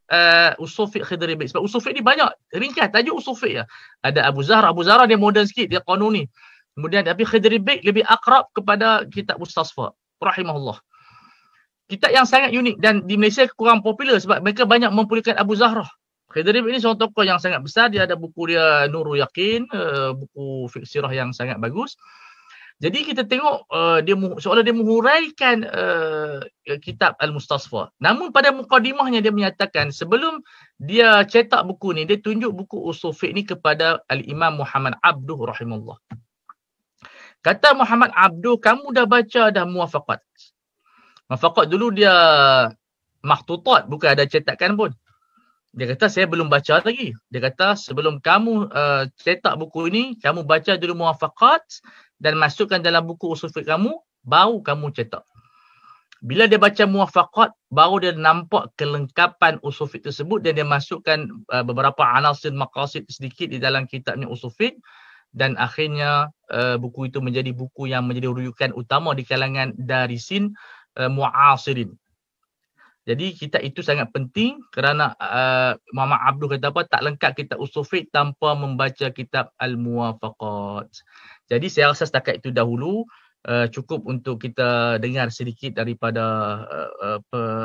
usul fiqh Khidri Bey. Sebab usul fiqh ni banyak, ringkas tajuk usul fiqh ya. Ada Abu Zahra dia moden sikit, dia qanuni. Kemudian tapi Khidri Bey lebih akrab kepada kitab Mustasfa rahimahullah. Kitab yang sangat unik dan di Malaysia kurang popular sebab mereka banyak mempolikan Abu Zahra. Khidri Bey ini seorang tokoh yang sangat besar. Dia ada buku dia Nurul Yaqin, buku fiqh sirah yang sangat bagus. Jadi kita tengok seolah dia menghuraikan kitab Al-Mustasfa. Namun pada mukadimahnya dia menyatakan sebelum dia cetak buku ni, dia tunjuk buku usul fiqh ni kepada Al-Imam Muhammad Abduh rahimahullah. Kata Muhammad Abduh, kamu dah baca dah Muwafaqat. Muwafaqat dulu dia makhtutat, bukan ada cetakan pun. Dia kata saya belum baca lagi. Dia kata sebelum kamu cetak buku ini, kamu baca dulu Muwafaqat dan masukkan dalam buku usul fiqh kamu, baru kamu cetak. Bila dia baca Muwafaqat, baru dia nampak kelengkapan usul fiqh tersebut dan dia masukkan beberapa anasir maqasid sedikit di dalam kitabnya usul fiqh, dan akhirnya buku itu menjadi buku yang menjadi rujukan utama di kalangan darisin mu'asirin. Jadi kitab itu sangat penting kerana Muhammad Abduh kata apa, tak lengkap kitab usul fiqh tanpa membaca kitab Al-Muwafaqat. Jadi saya rasa setakat itu dahulu cukup untuk kita dengar sedikit daripada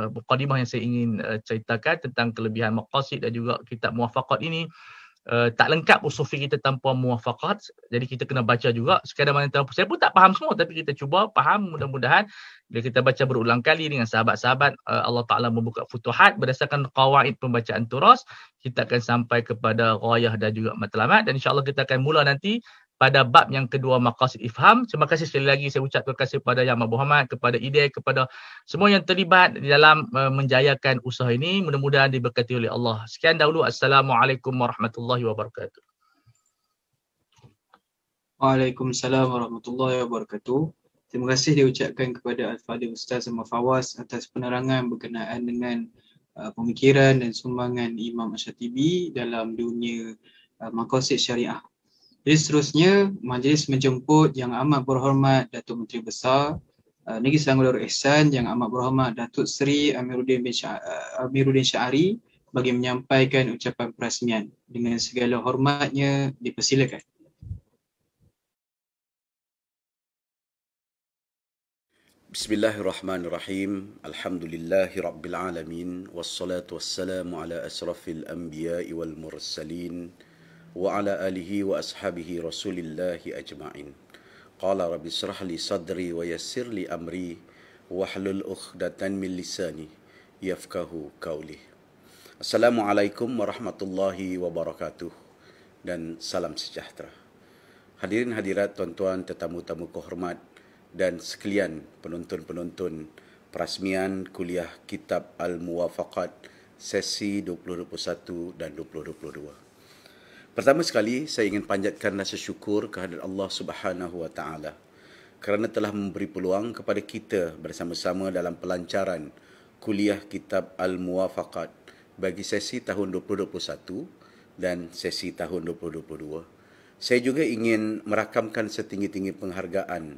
mukadimah yang saya ingin ceritakan tentang kelebihan maqasid dan juga kitab Muwafaqat ini. Tak lengkap usul fiqh kita tanpa Muwafaqat. Jadi kita kena baca juga. Sekadar mana tahu. Saya pun tak faham semua, tapi kita cuba faham. Mudah-mudahan bila kita baca berulang kali dengan sahabat-sahabat, Allah Ta'ala membuka futuhat berdasarkan qawaid pembacaan turas, kita akan sampai kepada ghayah dan juga matlamat. Dan insyaAllah kita akan mula nanti pada bab yang kedua, maqasid ifham. Terima kasih sekali lagi, saya ucap terima kasih kepada Yang Amat Berhormat, kepada IDE, kepada semua yang terlibat di dalam menjayakan usaha ini. Mudah-mudahan diberkati oleh Allah. Sekian dahulu. Assalamualaikum warahmatullahi wabarakatuh. Waalaikumsalam warahmatullahi wabarakatuh. Terima kasih diucapkan kepada Al-Fadhil Ustaz Ahmad Fawaz atas penerangan berkenaan dengan pemikiran dan sumbangan Imam Asyatibi dalam dunia maqasid syariah. Jadi seterusnya, majlis menjemput Yang Amat Berhormat Datuk Menteri Besar Negeri Selangor Darul Ihsan, Yang Amat Berhormat Datuk Seri Amiruddin Syahari bagi menyampaikan ucapan perasmian. Dengan segala hormatnya, dipersilakan. Bismillahirrahmanirrahim. Alhamdulillahirabbil alamin wassalatu wassalamu ala asrafil anbiya'i wal mursalin wa ala alihi wa ashabihi rasulillahi ajma'in. Qala rabbi israh li sadri wa yassir li amri wahlul 'uqdatan min lisani yafqahu qawli. Assalamualaikum warahmatullahi wabarakatuh dan salam sejahtera. Hadirin hadirat, tuan-tuan, tetamu-tamu kehormat dan sekalian penonton-penonton perasmian kuliah Kitab Al-Muwafaqat sesi 2021 dan 2022. Pertama sekali, saya ingin panjatkan rasa syukur kehadirat Allah Subhanahu wa taala kerana telah memberi peluang kepada kita bersama-sama dalam pelancaran kuliah kitab Al-Muwafaqat bagi sesi tahun 2021 dan sesi tahun 2022. Saya juga ingin merakamkan setinggi-tinggi penghargaan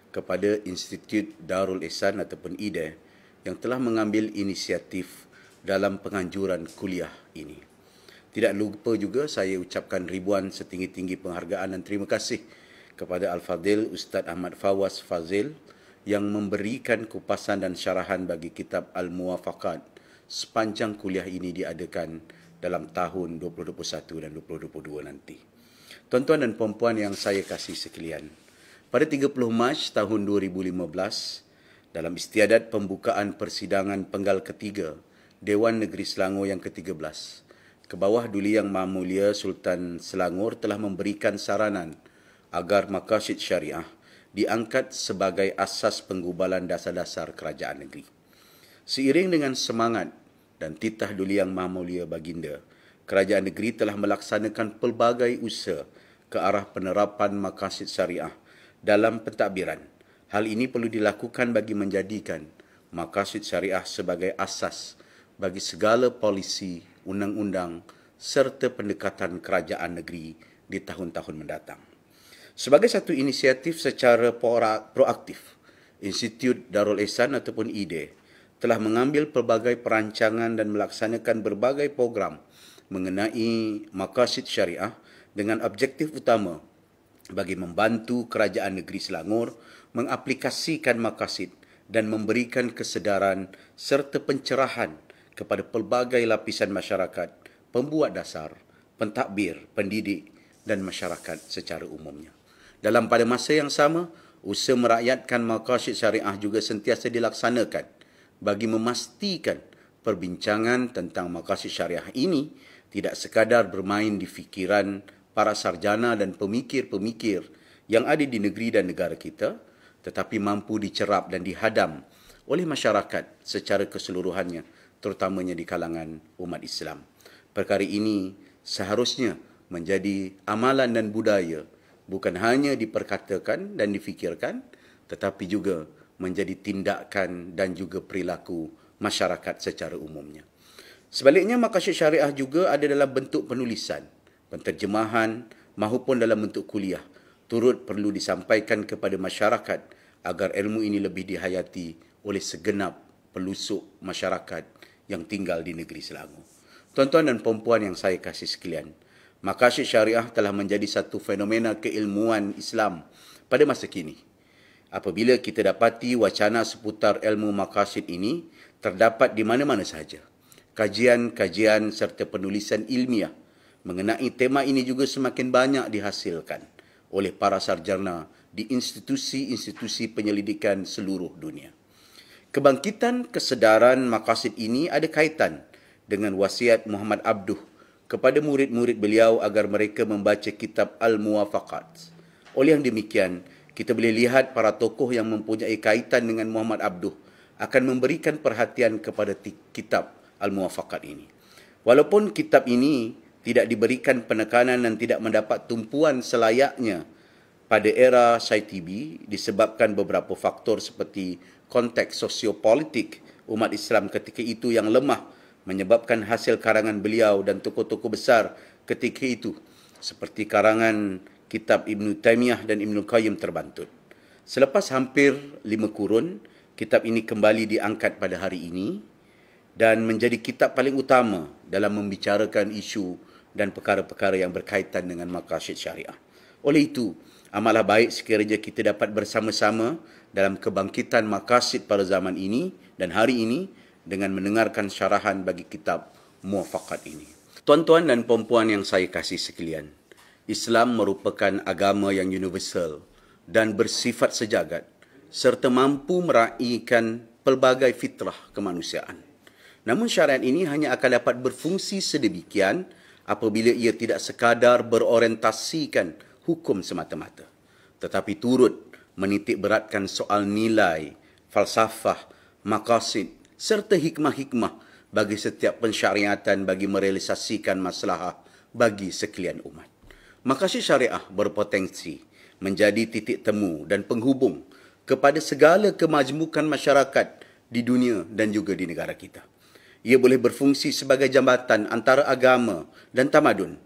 kepada Institut Darul Ihsan ataupun IDE yang telah mengambil inisiatif dalam penganjuran kuliah ini. Tidak lupa juga saya ucapkan ribuan setinggi-tinggi penghargaan dan terima kasih kepada Al-Fadhil Ustaz Ahmad Fawaz Fazil yang memberikan kupasan dan syarahan bagi kitab Al-Muwafaqat sepanjang kuliah ini diadakan dalam tahun 2021 dan 2022 nanti. Tuan-tuan dan puan-puan yang saya kasih sekalian, pada 30 Mac tahun 2015, dalam istiadat pembukaan persidangan penggal ketiga Dewan Negeri Selangor yang ke-13, ke bawah Duli Yang Maha Mulia Sultan Selangor telah memberikan saranan agar maqasid syariah diangkat sebagai asas penggubalan dasar-dasar kerajaan negeri. Seiring dengan semangat dan titah Duli Yang Maha Mulia Baginda, kerajaan negeri telah melaksanakan pelbagai usaha ke arah penerapan maqasid syariah dalam pentadbiran. Hal ini perlu dilakukan bagi menjadikan maqasid syariah sebagai asas bagi segala polisi, undang-undang serta pendekatan kerajaan negeri di tahun-tahun mendatang. Sebagai satu inisiatif secara proaktif, Institut Darul Ihsan ataupun IDE telah mengambil pelbagai perancangan dan melaksanakan berbagai program mengenai maqasid syariah dengan objektif utama bagi membantu kerajaan negeri Selangor mengaplikasikan maqasid dan memberikan kesedaran serta pencerahan kepada pelbagai lapisan masyarakat, pembuat dasar, pentadbir, pendidik dan masyarakat secara umumnya. Dalam pada masa yang sama, usaha merakyatkan maqasid syariah juga sentiasa dilaksanakan bagi memastikan perbincangan tentang maqasid syariah ini tidak sekadar bermain di fikiran para sarjana dan pemikir-pemikir yang ada di negeri dan negara kita, tetapi mampu dicerap dan dihadam oleh masyarakat secara keseluruhannya, terutamanya di kalangan umat Islam. Perkara ini seharusnya menjadi amalan dan budaya, bukan hanya diperkatakan dan difikirkan, tetapi juga menjadi tindakan dan juga perilaku masyarakat secara umumnya. Sebaliknya, maqasid syariah juga ada dalam bentuk penulisan, penterjemahan maupun dalam bentuk kuliah, turut perlu disampaikan kepada masyarakat agar ilmu ini lebih dihayati oleh segenap pelusuk masyarakat yang tinggal di negeri Selangor. Tuan-tuan dan puan-puan yang saya kasih sekalian, maqasid syariah telah menjadi satu fenomena keilmuan Islam pada masa kini. Apabila kita dapati wacana seputar ilmu maqasid ini terdapat di mana-mana sahaja. Kajian-kajian serta penulisan ilmiah mengenai tema ini juga semakin banyak dihasilkan oleh para sarjana di institusi-institusi penyelidikan seluruh dunia. Kebangkitan kesedaran maqasid ini ada kaitan dengan wasiat Muhammad Abduh kepada murid-murid beliau agar mereka membaca kitab Al-Muwafaqat. Oleh yang demikian, kita boleh lihat para tokoh yang mempunyai kaitan dengan Muhammad Abduh akan memberikan perhatian kepada kitab Al-Muwafaqat ini. Walaupun kitab ini tidak diberikan penekanan dan tidak mendapat tumpuan selayaknya pada era SAITB disebabkan beberapa faktor seperti konteks sosiopolitik umat Islam ketika itu yang lemah menyebabkan hasil karangan beliau dan tokoh-tokoh besar ketika itu seperti karangan kitab Ibn Taymiyah dan Ibn Qayyim terbantut. Selepas hampir 5 kurun, kitab ini kembali diangkat pada hari ini dan menjadi kitab paling utama dalam membicarakan isu dan perkara-perkara yang berkaitan dengan maqasid syariah. Oleh itu, amalah baik sekiranya kita dapat bersama-sama dalam kebangkitan maqasid pada zaman ini dan hari ini dengan mendengarkan syarahan bagi kitab Muwafaqat ini. Tuan-tuan dan puan-puan yang saya kasih sekalian, Islam merupakan agama yang universal dan bersifat sejagat serta mampu meraihkan pelbagai fitrah kemanusiaan. Namun syariat ini hanya akan dapat berfungsi sedemikian apabila ia tidak sekadar berorientasikan hukum semata-mata, tetapi turut menitik beratkan soal nilai, falsafah, maqasid serta hikmah-hikmah bagi setiap pensyariatan bagi merealisasikan maslahah bagi sekalian umat. Maqasid syariah berpotensi menjadi titik temu dan penghubung kepada segala kemajmukan masyarakat di dunia dan juga di negara kita. Ia boleh berfungsi sebagai jambatan antara agama dan tamadun.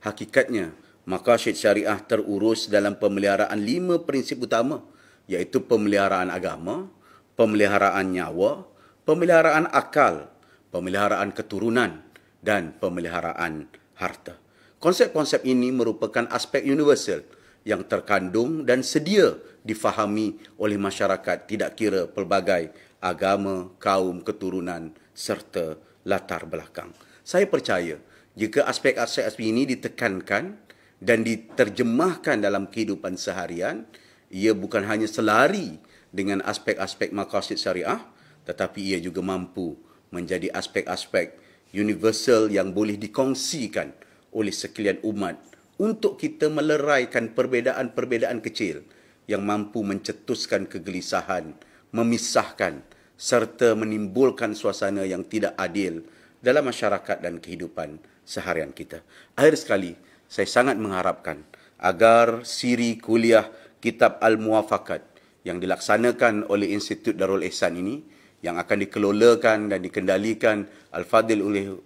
Hakikatnya, maqasid syariah terurus dalam pemeliharaan 5 prinsip utama, iaitu pemeliharaan agama, pemeliharaan nyawa, pemeliharaan akal, pemeliharaan keturunan dan pemeliharaan harta. Konsep-konsep ini merupakan aspek universal yang terkandung dan sedia difahami oleh masyarakat tidak kira pelbagai agama, kaum, keturunan serta latar belakang. Saya percaya jika aspek-aspek ini ditekankan dan diterjemahkan dalam kehidupan seharian, ia bukan hanya selari dengan aspek-aspek maqasid syariah, tetapi ia juga mampu menjadi aspek-aspek universal yang boleh dikongsikan oleh sekalian umat untuk kita meleraikan perbezaan-perbezaan kecil yang mampu mencetuskan kegelisahan, memisahkan serta menimbulkan suasana yang tidak adil dalam masyarakat dan kehidupan seharian kita. Akhir sekali, saya sangat mengharapkan agar siri kuliah Kitab Al-Muwafaqat yang dilaksanakan oleh Institut Darul Ihsan ini, yang akan dikelolakan dan dikendalikan Al-Fadil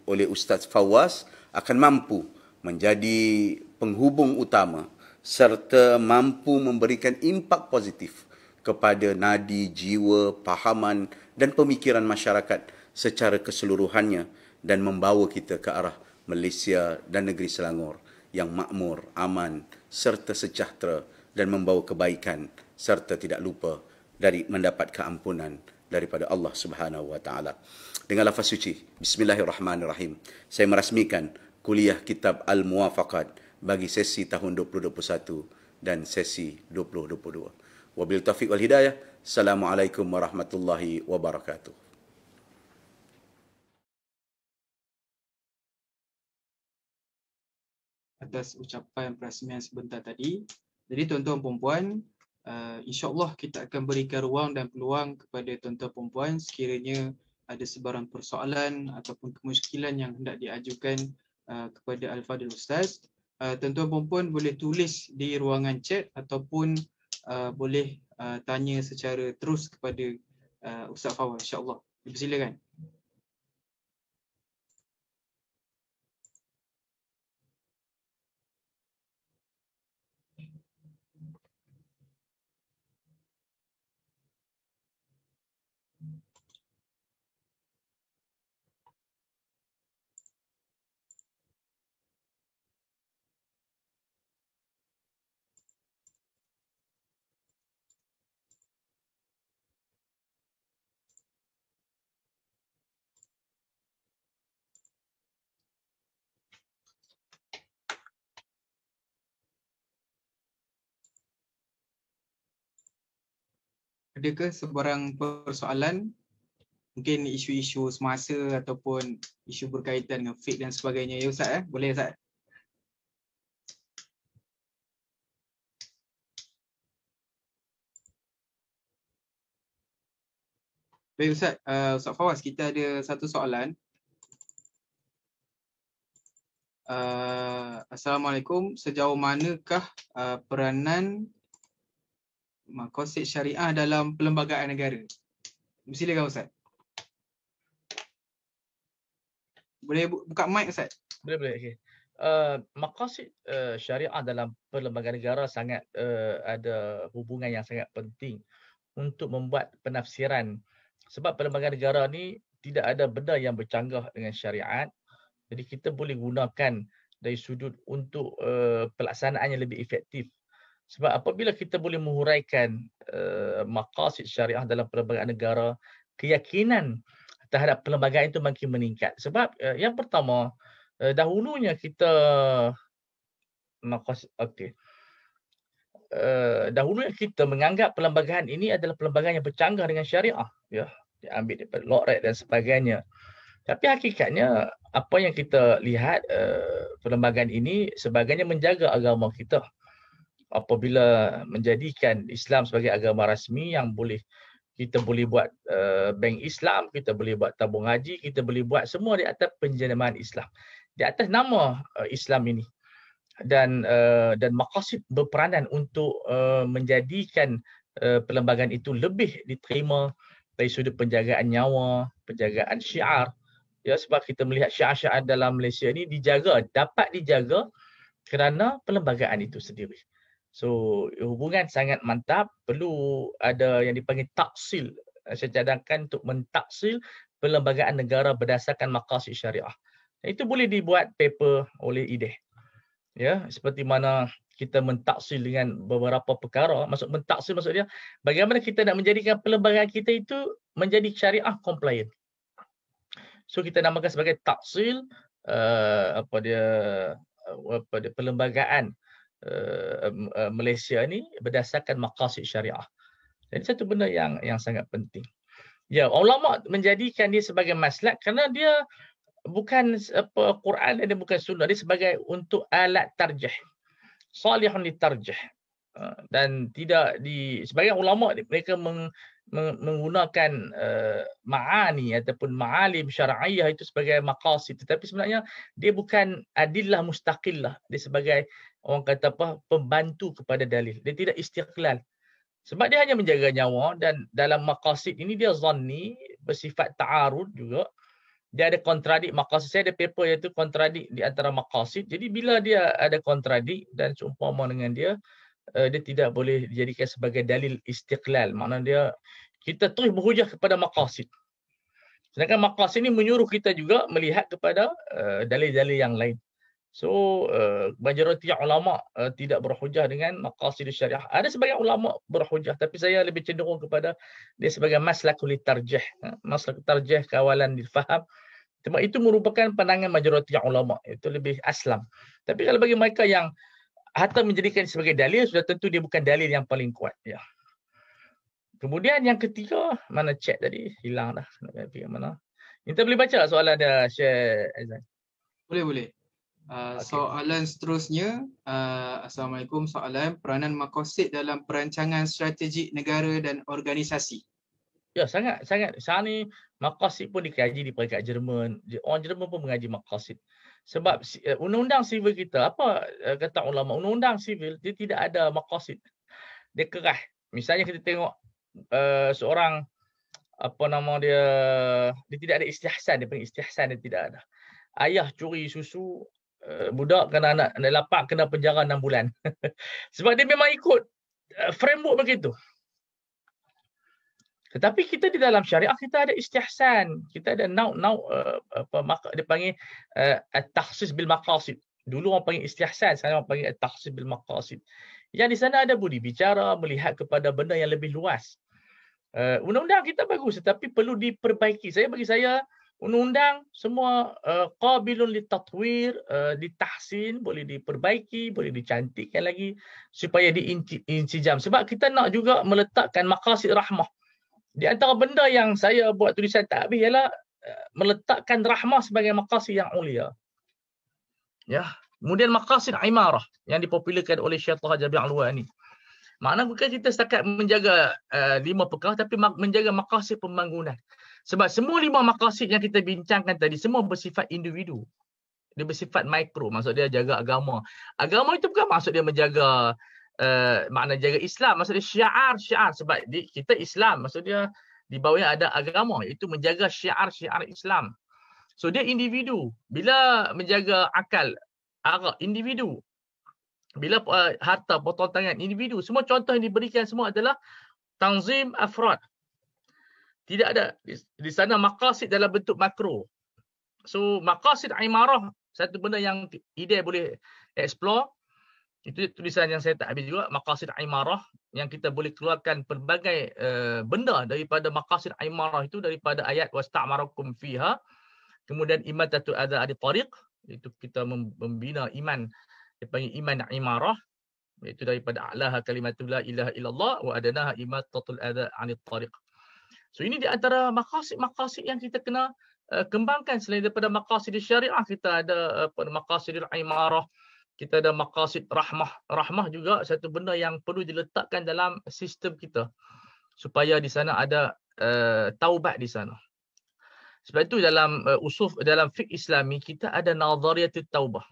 oleh Ustaz Fawaz, akan mampu menjadi penghubung utama serta mampu memberikan impak positif kepada nadi, jiwa, pahaman dan pemikiran masyarakat secara keseluruhannya dan membawa kita ke arah Malaysia dan negeri Selangor yang makmur, aman serta sejahtera dan membawa kebaikan serta tidak lupa dari mendapat keampunan daripada Allah Subhanahu wa taala. Dengan lafaz suci, bismillahirrahmanirrahim, saya merasmikan kuliah Kitab Al-Muwafaqat bagi sesi tahun 2021 dan sesi 2022. Wabil taufiq wal hidayah. Assalamualaikum warahmatullahi wabarakatuh. Atas ucapan perasmian sebentar tadi. Jadi tuan-tuan perempuan, insya-Allah kita akan berikan ruang dan peluang kepada tuan-tuan perempuan sekiranya ada sebarang persoalan ataupun kemusykilan yang hendak diajukan kepada Al-Fadil Ustaz. Tuan-tuan perempuan boleh tulis di ruangan chat ataupun boleh tanya secara terus kepada Ustaz Fawaz, insya-Allah. Silakan. Adakah sebarang persoalan, mungkin isu-isu semasa ataupun isu berkaitan dengan fake dan sebagainya, ya Ustaz? Boleh Ustaz? Baik Ustaz, Ustaz Fawaz, kita ada satu soalan. Assalamualaikum, sejauh manakah peranan maqasid syariah dalam perlembagaan negara? Silakan Ustaz. Boleh buka mic Ustaz? Boleh. Okay. Maqasid syariah dalam perlembagaan negara sangat ada hubungan yang sangat penting untuk membuat penafsiran. Sebab perlembagaan negara ni tidak ada benda yang bercanggah dengan syariat. Jadi kita boleh gunakan dari sudut untuk pelaksanaannya lebih efektif. Sebab apabila kita boleh menghuraikan maqasid syariah dalam perlembagaan negara, keyakinan terhadap perlembagaan itu makin meningkat. Sebab yang pertama, dahulunya kita dahulunya kita menganggap perlembagaan ini adalah perlembagaan yang bercanggah dengan syariah, ya, diambil daripada Loret dan sebagainya. Tapi hakikatnya apa yang kita lihat, perlembagaan ini sebagainya menjaga agama kita. Apabila menjadikan Islam sebagai agama rasmi yang kita boleh buat bank Islam, kita boleh buat tabung haji, kita boleh buat semua di atas penjenamaan Islam, di atas nama Islam ini. dan maqasid berperanan untuk menjadikan perlembagaan itu lebih diterima dari sudut penjagaan nyawa, penjagaan syiar. Ya, sebab kita melihat syiar-syiar dalam Malaysia ni dapat dijaga kerana perlembagaan itu sendiri. So, hubungan sangat mantap, perlu ada yang dipanggil taksil. Saya cadangkan untuk mentaksil perlembagaan negara berdasarkan maqasid syariah. Itu boleh dibuat paper oleh IDEH. Ya, seperti mana kita mentaksil dengan beberapa perkara. Mentaksil maksudnya bagaimana kita nak menjadikan perlembagaan kita itu menjadi syariah compliant. So kita namakan sebagai taksil perlembagaan Malaysia ni berdasarkan maqasid syariah. Jadi satu benda yang sangat penting. Ya, ulama menjadikan dia sebagai maslak kerana dia bukan Quran dan bukan sunnah, dia sebagai untuk alat tarjih. Salihun litarjih. Dan tidak sebagai ulama mereka menggunakan ma'ani ataupun ma'alim syar'iyah itu sebagai maqasid, tetapi sebenarnya dia bukan adillah mustaqillah, dia sebagai orang kata pembantu kepada dalil, dia tidak istiqlal sebab dia hanya menjaga nyawa. Dan dalam maqasid ini dia zanni, bersifat ta'arud juga, dia ada kontradik maqasid. Saya ada paper iaitu kontradik di antara maqasid. Jadi bila dia ada kontradik dan seumpama dengan dia tidak boleh dijadikan sebagai dalil istiqlal. Maknanya dia kita terus berhujah kepada maqasid. Sedangkan maqasid ini menyuruh kita juga melihat kepada dalil-dalil yang lain. So majoriti ulama tidak berhujah dengan maqasid syariah. Ada sebagian ulama berhujah, tapi saya lebih cenderung kepada dia sebagai maslakul tarjih. Maslakul tarjih, kawalan difaham. Cuma itu merupakan pandangan majoriti ulama. Itu lebih aslam. Tapi kalau bagi mereka yang hatta menjadikan sebagai dalil, sudah tentu dia bukan dalil yang paling kuat. Ya. Kemudian yang ketiga, mana chat tadi? Hilang dah. Nak pergi mana? Kita boleh baca soalan dia, Syekh Aizan? Boleh. Soalan seterusnya, Assalamualaikum. Soalan peranan maqasid dalam perancangan strategik negara dan organisasi. Ya, sangat. Sekarang ni maqasid pun dikaji di peringkat Jerman. Orang Jerman pun mengaji maqasid. Sebab undang-undang sivil kita, apa kata ulama, undang-undang sivil dia tidak ada maqasid. Dia kerah. Misalnya kita tengok seorang dia tidak ada istihsan, dia panggil istihsan, dia tidak ada. Ayah curi susu, budak kena anak lapak kena penjara 6 bulan. Sebab dia memang ikut framework begitu. Tetapi kita di dalam syariah kita ada istihsan, kita ada dia panggil at-takhsis bil maqasid. Dulu orang panggil istihsan, sekarang orang panggil at-takhsis bil maqasid. Yang di sana ada budi bicara, melihat kepada benda yang lebih luas. Undang-undang kita bagus tetapi perlu diperbaiki. Bagi saya undang-undang semua qabilun litatwir, ditahsin, boleh diperbaiki, boleh dicantikkan lagi supaya diinsijam. Sebab kita nak juga meletakkan maqasid rahmah. Di antara benda yang saya buat tulisan tak habis ialah meletakkan rahmah sebagai maqasid yang ulia. Ya, kemudian maqasid imarah yang dipopularkan oleh Syekh Taha Jabir Al-Wani. Maknanya bukan kita setakat menjaga 5 perkara tapi menjaga maqasid pembangunan. Sebab semua 5 maqasid yang kita bincangkan tadi semua bersifat individu. Dia bersifat mikro, maksud dia jaga agama. Agama itu bukan maksud dia menjaga makna jaga Islam, maksud dia syiar sebab kita Islam, maksud dia di bawahnya ada agama, itu menjaga syiar Islam. So dia individu. Bila menjaga akal, arak, individu. Bila harta, potong tangan, individu. Semua contoh yang diberikan semua adalah tanzim afrad. Tidak ada di sana maqasid dalam bentuk makro. So maqasid imarah, satu benda yang ide boleh explore. Itu tulisan yang saya tak habis juga, maqasid imarah, yang kita boleh keluarkan pelbagai benda daripada maqasid imarah itu, daripada ayat wasta'marakum fiha, kemudian imatatu adza adi tariq, itu kita membina iman, dipanggil iman imarah, iaitu daripada a'laha kalimatul la ilaha illallah wa adanaha imatatul adza ani tariq. So ini di antara maqasid yang kita kena kembangkan. Selain daripada maqasid syariah, kita ada maqasid imarah, kita ada maqasid rahmah. Rahmah juga satu benda yang perlu diletakkan dalam sistem kita supaya di sana ada taubat di sana. Sebab itu dalam usul dalam fiqh Islami kita ada nazariyatut taubah.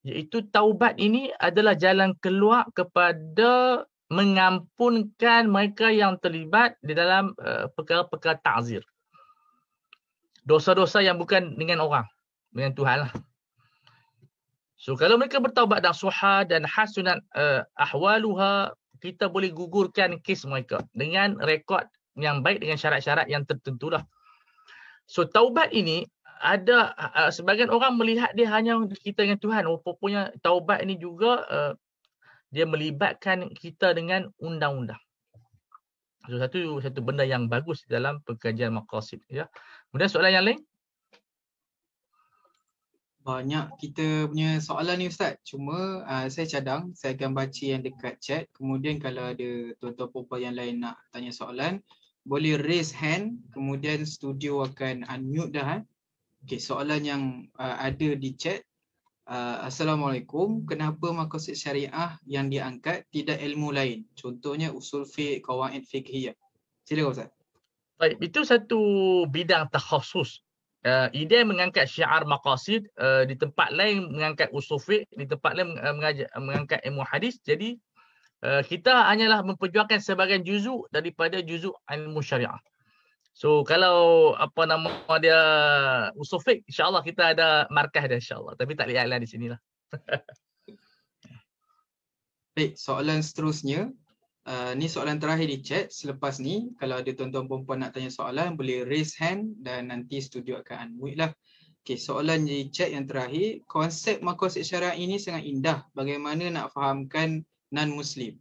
Iaitu taubat ini adalah jalan keluar kepada mengampunkan mereka yang terlibat di dalam perkara-perkara ta'zir. Dosa-dosa yang bukan dengan orang, dengan Tuhan lah. So kalau mereka bertaubat nasuha dan hasunat ahwaluha, kita boleh gugurkan kes mereka dengan rekod yang baik dengan syarat-syarat yang tertentu lah. So taubat ini ada sebagian orang melihat dia hanya kita dengan Tuhan. Rupanya taubat ini juga dia melibatkan kita dengan undang-undang. So satu benda yang bagus dalam pengkajian maqasid ya. Kemudian soalan yang lain? Banyak kita punya soalan ni Ustaz. Cuma saya cadang, saya akan baca yang dekat chat. Kemudian kalau ada tuan-tuan perempuan yang lain nak tanya soalan, boleh raise hand. Kemudian studio akan unmute dah. Okey, soalan yang ada di chat. Assalamualaikum, kenapa maqasid syariah yang diangkat tidak ilmu lain? Contohnya usul fiqh, qawaid fiqhiyah. Silakan Ustaz. Baik, itu satu bidang takhasus. Idea mengangkat syiar maqasid, di tempat lain mengangkat usul fiqh, di tempat lain mengangkat ilmu hadis. Jadi kita hanyalah memperjuangkan sebahagian juzuk daripada juzuk ilmu syariah. So kalau apa nama dia usul fiqh, insya-Allah kita ada markah dia insya-Allah. Tapi tak lihat di sinilah. Baik, soalan seterusnya. Ni soalan terakhir di chat. Selepas ni kalau ada tuan-tuan perempuan nak tanya soalan, boleh raise hand dan nanti studio akan unmute lah. Okey, soalan di chat yang terakhir, konsep maqasid syariah ini sangat indah. Bagaimana nak fahamkan non-muslim?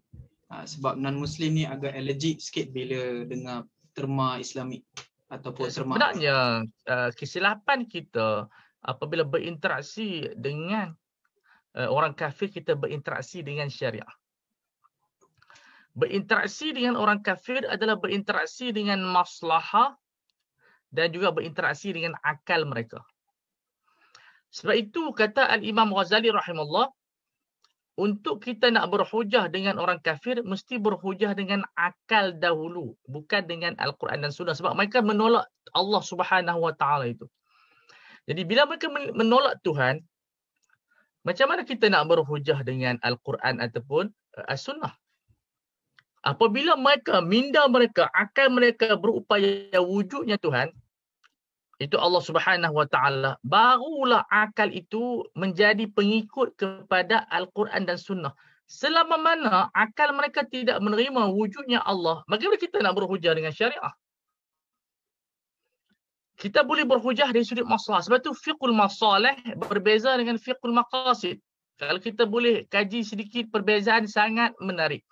Sebab non-muslim ni agak allergic sikit bila dengar terma Islamik ataupun terma. Sebenarnya kesilapan kita apabila berinteraksi dengan orang kafir, kita berinteraksi dengan syariah. Berinteraksi dengan orang kafir adalah berinteraksi dengan maslahah dan juga berinteraksi dengan akal mereka. Sebab itu kata Al-Imam Ghazali rahimahullah, untuk kita nak berhujah dengan orang kafir, mesti berhujah dengan akal dahulu, bukan dengan Al-Quran dan Sunnah. Sebab mereka menolak Allah Subhanahu Wa Taala itu. Jadi bila mereka menolak Tuhan, macam mana kita nak berhujah dengan Al-Quran ataupun As-Sunnah? Apabila mereka, minda mereka, akal mereka berupaya wujudnya Tuhan, itu Allah Subhanahu Wa Taala, barulah akal itu menjadi pengikut kepada Al-Quran dan Sunnah. Selama mana akal mereka tidak menerima wujudnya Allah, bagaimana kita nak berhujah dengan syariah? Kita boleh berhujah dari sudut masalah. Sebab tu fiqhul masalih berbeza dengan fiqhul maqasid. Kalau kita boleh kaji sedikit, perbezaan sangat menarik.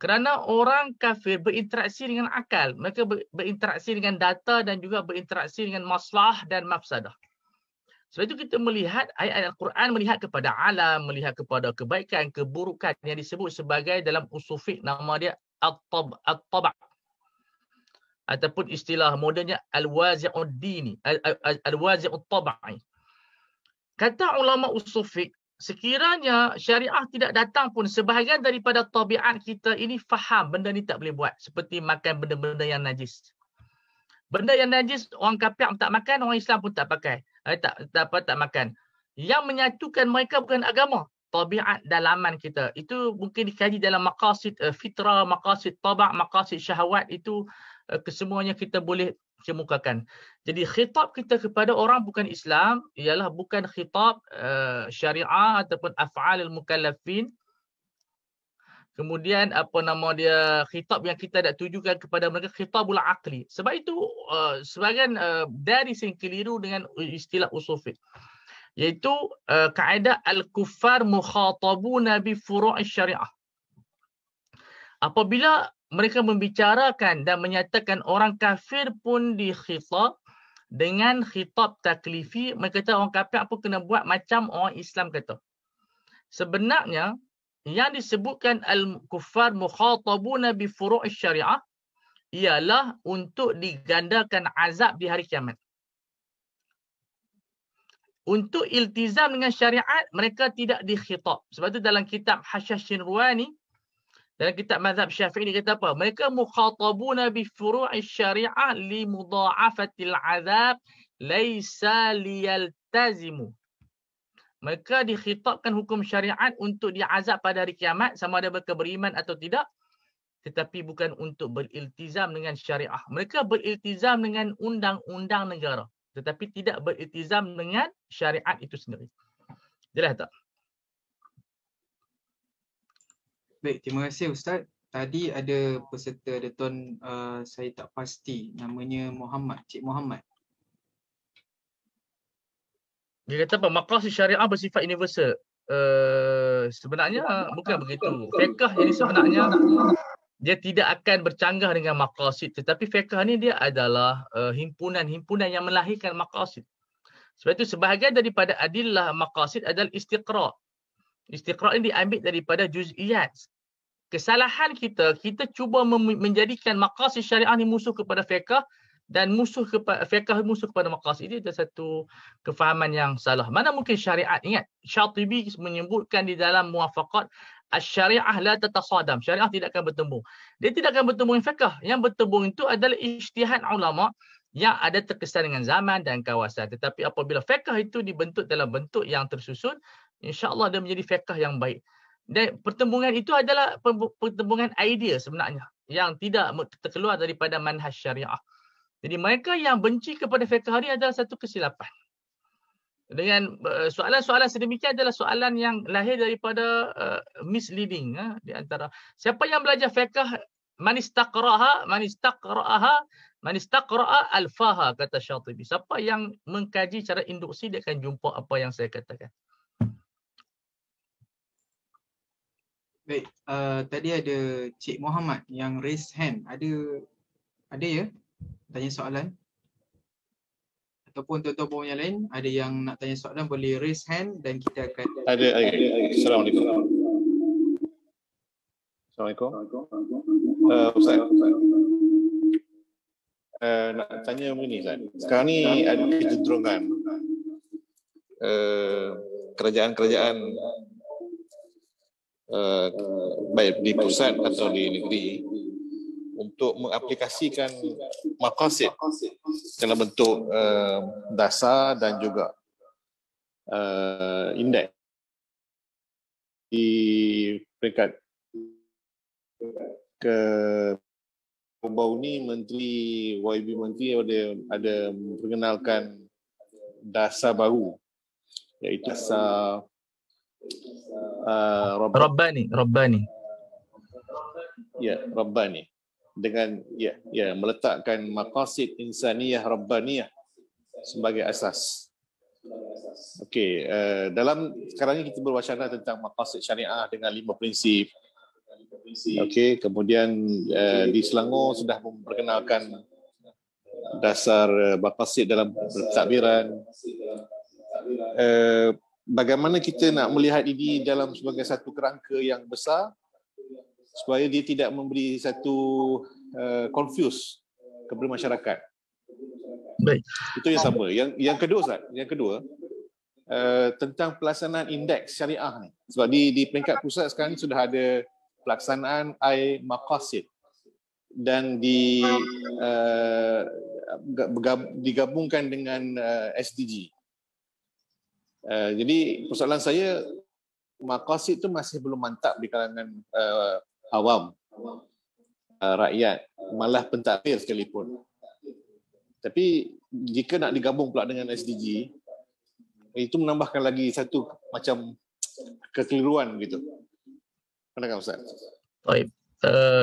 Kerana orang kafir berinteraksi dengan akal. Mereka berinteraksi dengan data dan juga berinteraksi dengan maslah dan mafsadah. Sebab itu kita melihat ayat-ayat Al-Quran melihat kepada alam, melihat kepada kebaikan, keburukan yang disebut sebagai dalam usul fiqh nama dia at-tab' ataupun istilah modennya al-wazi'ud dini, al-wazi'ut tab'i. Kata ulama usul fiqh, sekiranya syariah tidak datang pun, sebahagian daripada tabiat kita ini faham benda ni tak boleh buat. Seperti makan benda-benda yang najis. Benda yang najis orang kafir tak makan, orang Islam pun tak pakai. Tak makan. Yang menyatukan mereka bukan agama, tabiat dalaman kita. Itu mungkin dikaji dalam maqasid fitrah, maqasid tabak, maqasid syahwat, itu kesemuanya kita boleh kemukakan. Jadi khitab kita kepada orang bukan Islam ialah bukan khitab syariah ataupun af'alul mukallafin. Kemudian apa nama dia, khitab yang kita nak tujukan kepada mereka khitabul aqli. Sebab itu sebahagian dari yang keliru dengan istilah usul fiqh, iaitu kaedah al-kuffar mukhatabuna bi furu'i syariah. Apabila mereka membicarakan dan menyatakan orang kafir pun dikhitab dengan khitab taklifi, mereka kata orang kafir pun kena buat macam orang Islam kata. Sebenarnya yang disebutkan al-kuffar mukhatabuna bi furu'i syariah ialah untuk digandakan azab di hari kiamat. Untuk iltizam dengan syariat, mereka tidak dikhitab. Sebab itu dalam kitab Hasyiah Shinruani, dalam kitab mazhab Syafi'i dia kata apa? Mereka mukhatabuna bi furu'i syariah li mudha'afatil azab laisa liyaltazimu. Mereka dikhitabkan hukum syariat untuk diazab pada hari kiamat, sama ada mereka beriman atau tidak, tetapi bukan untuk beriltizam dengan syariah. Mereka beriltizam dengan undang-undang negara, tetapi tidak beriltizam dengan syariat itu sendiri. Jelas tak? Baik, terima kasih Ustaz. Tadi ada peserta, ada tuan saya tak pasti, namanya Muhammad, Cik Muhammad. Dia kata apa? Maqasid syariah bersifat universal. Sebenarnya bukan begitu. Fiqh ini sebenarnya dia tidak akan bercanggah dengan maqasid, tetapi fiqh ni dia adalah himpunan-himpunan yang melahirkan maqasid. Sebab itu sebahagian daripada adillah maqasid adalah istiqra'. Istiqra' ini diambil daripada juz'iyat. Kesalahan kita cuba menjadikan maqasid syariah ni musuh kepada fiqh, dan musuh kepada fiqh musuh kepada maqasid. Ini ada satu kefahaman yang salah. Mana mungkin syariat? Ingat, Syatibi menyebutkan di dalam Muwafaqat, asy-syariah la tatasadam. Syariah tidak akan bertembung. Dia tidak akan bertembung dengan fiqh. Yang bertembung itu adalah ijtihad ulama yang ada terkesan dengan zaman dan kawasan. Tetapi apabila fiqh itu dibentuk dalam bentuk yang tersusun, insya-Allah dia menjadi fiqh yang baik. Dan pertembungan itu adalah pertembungan idea sebenarnya yang tidak terkeluar daripada manhaj syariah. Jadi mereka yang benci kepada fiqh ini adalah satu kesilapan. Dengan soalan-soalan sedemikian adalah soalan yang lahir daripada misleading di antara siapa yang belajar fiqh, man istaqra'a alfaha, kata Syatibi. Siapa yang mengkaji secara induksi dia akan jumpa apa yang saya katakan. Baik, tadi ada Cik Muhammad yang raise hand. Ada ya? Tanya soalan? Ataupun tuan-tuan yang lain ada yang nak tanya soalan, boleh raise hand dan kita akan... Ada. Assalamualaikum. Assalamualaikum. Ustaz. Nak tanya begini Ustaz. Sekarang ni ada kecenderungan kerajaan-kerajaan baik di pusat atau di negeri untuk mengaplikasikan maqasid dalam bentuk dasar dan juga indeks di peringkat ke baru ni Menteri YB Menteri ada memperkenalkan dasar baru, iaitu dasar Rabbani. Ya, Rabbani. Dengan meletakkan maqasid insaniyah rabbaniyah sebagai asas. Okey, dalam sekarang ni kita berwacana tentang maqasid syariah dengan 5 prinsip. Okey, kemudian di Selangor sudah memperkenalkan dasar maqasid dalam pentadbiran. Bagaimana kita nak melihat ini dalam sebagai satu kerangka yang besar supaya dia tidak memberi satu confuse kepada masyarakat. Baik. Itu yang sama. Yang kedua Ustaz, tentang pelaksanaan indeks syariah ni. Sebab di peringkat pusat sekarang ni sudah ada pelaksanaan maqasid dan digabungkan dengan SDG. Jadi persoalan saya, maqasid tu masih belum mantap di kalangan awam, rakyat, malah pentadbir sekalipun. Tapi jika nak digabung pula dengan SDG, itu menambahkan lagi satu macam kekeliruan gitu. Pandangan Ustaz? Baik.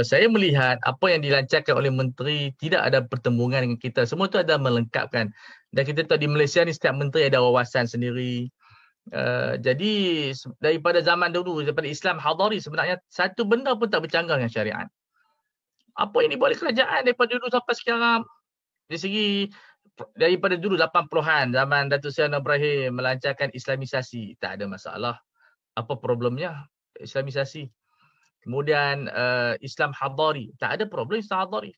Saya melihat apa yang dilancarkan oleh menteri tidak ada pertembungan dengan kita. Semua itu ada melengkapkan. Dan kita tahu di Malaysia ni setiap menteri ada wawasan sendiri. Jadi daripada zaman dulu, daripada Islam hadari, sebenarnya satu benda pun tak bercanggah dengan syariat. Apa yang dibuat oleh kerajaan daripada dulu sampai sekarang, dari segi daripada dulu 80-an, zaman Datuk Seri Anwar Ibrahim melancarkan Islamisasi, tak ada masalah. Apa problemnya Islamisasi? Kemudian Islam hadari, tak ada problem Islam hadari.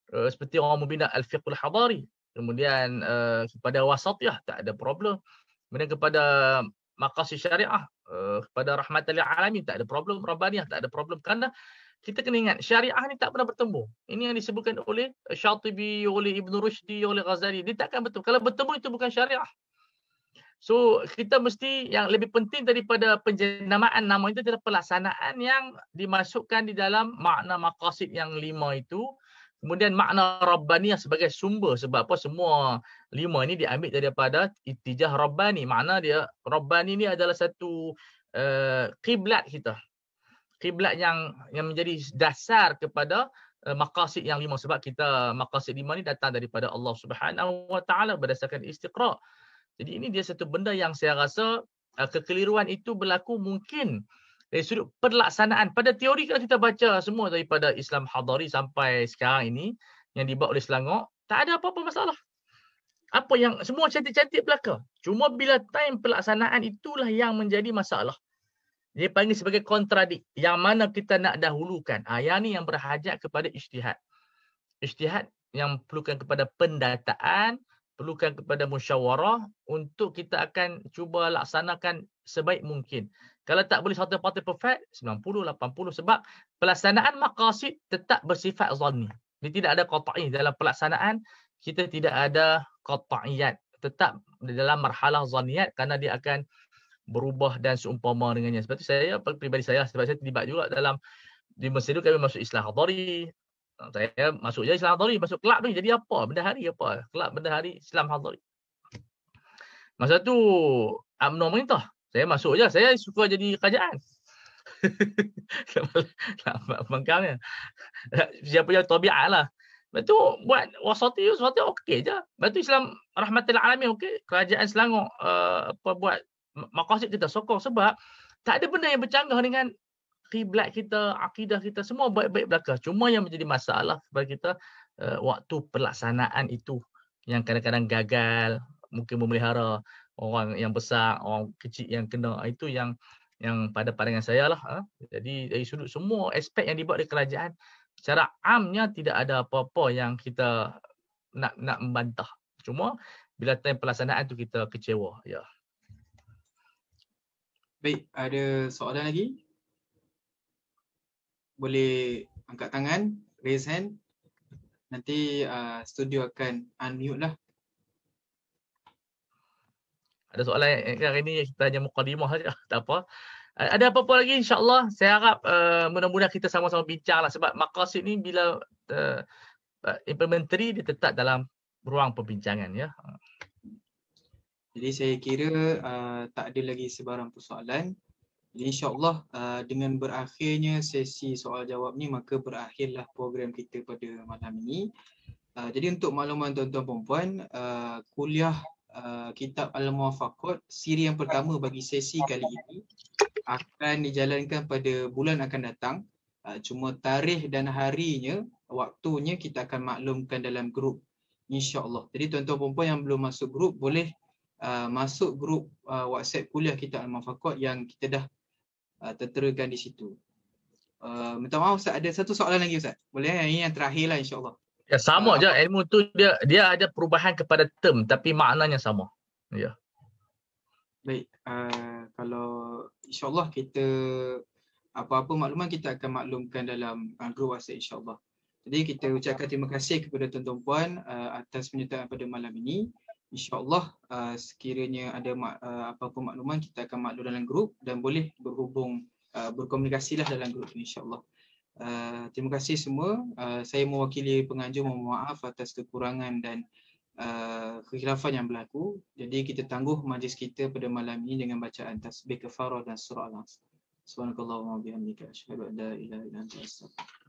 Seperti orang membina al-fiqhul hadari. Kemudian kepada wasatiyah, tak ada problem. Kemudian kepada maqasid syariah, kepada rahmatan lil alamin, tak ada problem. Rabbaniyah, tak ada problem. Kerana kita kena ingat, syariah ni tak pernah bertembung. Ini yang disebutkan oleh Syatibi, oleh Ibn Rushdi, oleh Ghazali. Dia takkan bertembung. Kalau bertembung itu bukan syariah. So kita mesti, yang lebih penting daripada penjenamaan nama itu adalah pelaksanaan yang dimasukkan di dalam makna maqasid yang 5 itu. Kemudian makna Rabbaniyah sebagai sumber, sebab apa semua 5 ini diambil daripada Ittijah Rabbani. Makna dia Rabbani ni adalah satu kiblat kita. Kiblat yang menjadi dasar kepada maqasid yang 5, sebab kita maqasid 5 ni datang daripada Allah Subhanahu Wa Taala berdasarkan istiqra'. Jadi ini dia satu benda yang saya rasa kekeliruan itu berlaku mungkin dari sudut pelaksanaan. Pada teori kalau kita baca semua daripada Islam Hadari sampai sekarang ini yang dibawa oleh Selangor, tak ada apa-apa masalah. Apa yang semua cantik-cantik belaka. Cuma bila time pelaksanaan itulah yang menjadi masalah. Dia panggil sebagai kontradik. Yang mana kita nak dahulukan. Yang ni yang berhajat kepada ijtihad. Ijtihad yang perlukan kepada pendataan, perlukan kepada musyawarah untuk kita akan cuba laksanakan sebaik mungkin. Kalau tak boleh 100% perfect, 90, 80 sebab pelaksanaan maqasid tetap bersifat zanni. Dia tidak ada qat'i dalam pelaksanaan, kita tidak ada qat'iyat. Tetap dalam marhalah zanniyat kerana dia akan berubah dan seumpama dengannya. Sebab tu saya, pribadi saya, sebab saya terlibat juga dalam di Mesir tu kami masuk Islam Hadari. Saya masuk je Islam Hadari, masuk kelab ni jadi apa? Bendahari apa? Kelab bendahari Islam Hadari. Masa tu UMNO merintah. Saya masuk je, saya suka jadi kerajaan. Bangkangnya. Siapa yang tabiat lah. Lepas tu buat wasati okey je. Lepas tu Islam Rahmatil Alamin okey. Kerajaan Selangor buat maqasid kita sokong sebab tak ada benda yang bercanggah dengan kiblat kita, akidah kita, semua baik-baik belaka. Cuma yang menjadi masalah kepada kita waktu pelaksanaan itu yang kadang-kadang gagal, mungkin memelihara orang yang besar, orang kecil yang kena. Itu yang pada pandangan saya lah. Jadi dari sudut semua aspek yang dibuat oleh kerajaan, secara amnya tidak ada apa-apa yang kita nak membantah. Cuma bila time pelaksanaan tu kita kecewa. Ya. Baik, ada soalan lagi? Boleh angkat tangan, raise hand. Nanti studio akan unmute lah. Ada soalan hari ini kita hanya mukadimah saja, tak apa. Ada apa-apa lagi insya-Allah, saya harap mudah-mudahan kita sama-sama bincanglah sebab maqasid ni bila implementary dia tetap dalam ruang perbincangan ya. Jadi saya kira tak ada lagi sebarang persoalan. Jadi insya-Allah dengan berakhirnya sesi soal jawab ni maka berakhirlah program kita pada malam ini. Jadi untuk makluman tuan-tuan dan puan, kuliah kitab Al-Muwafaqat siri yang pertama bagi sesi kali ini akan dijalankan pada bulan akan datang. Cuma tarikh dan harinya, waktunya kita akan maklumkan dalam grup insya-Allah. Jadi tuan-tuan dan puan yang belum masuk grup boleh masuk grup WhatsApp kuliah kita Al-Muwafaqat yang kita dah terterakan di situ. Minta maaf Ustaz, ada satu soalan lagi Ustaz. Boleh? Ini yang terakhir lah insya-Allah. Ya sama je ilmu tu dia ada perubahan kepada term tapi maknanya sama. Ya. Baik, kalau insya-Allah kita apa-apa makluman kita akan maklumkan dalam grup WhatsApp insya-Allah. Jadi kita ucapkan terima kasih kepada tuan-tuan puan atas penyertaan pada malam ini. InsyaAllah sekiranya ada apa-apa makluman kita akan maklum dalam grup dan boleh berhubung berkomunikasilah dalam grup ini insyaAllah. Terima kasih semua. Saya mewakili penganjur mohon maaf atas kekurangan dan kekhilafan yang berlaku. Jadi kita tangguh majlis kita pada malam ini dengan bacaan tasbih kafarah dan surah Al-Asr. Subhanakallahumma wa bihamdika asyhadu an la ilaha illa anta astaghfiruka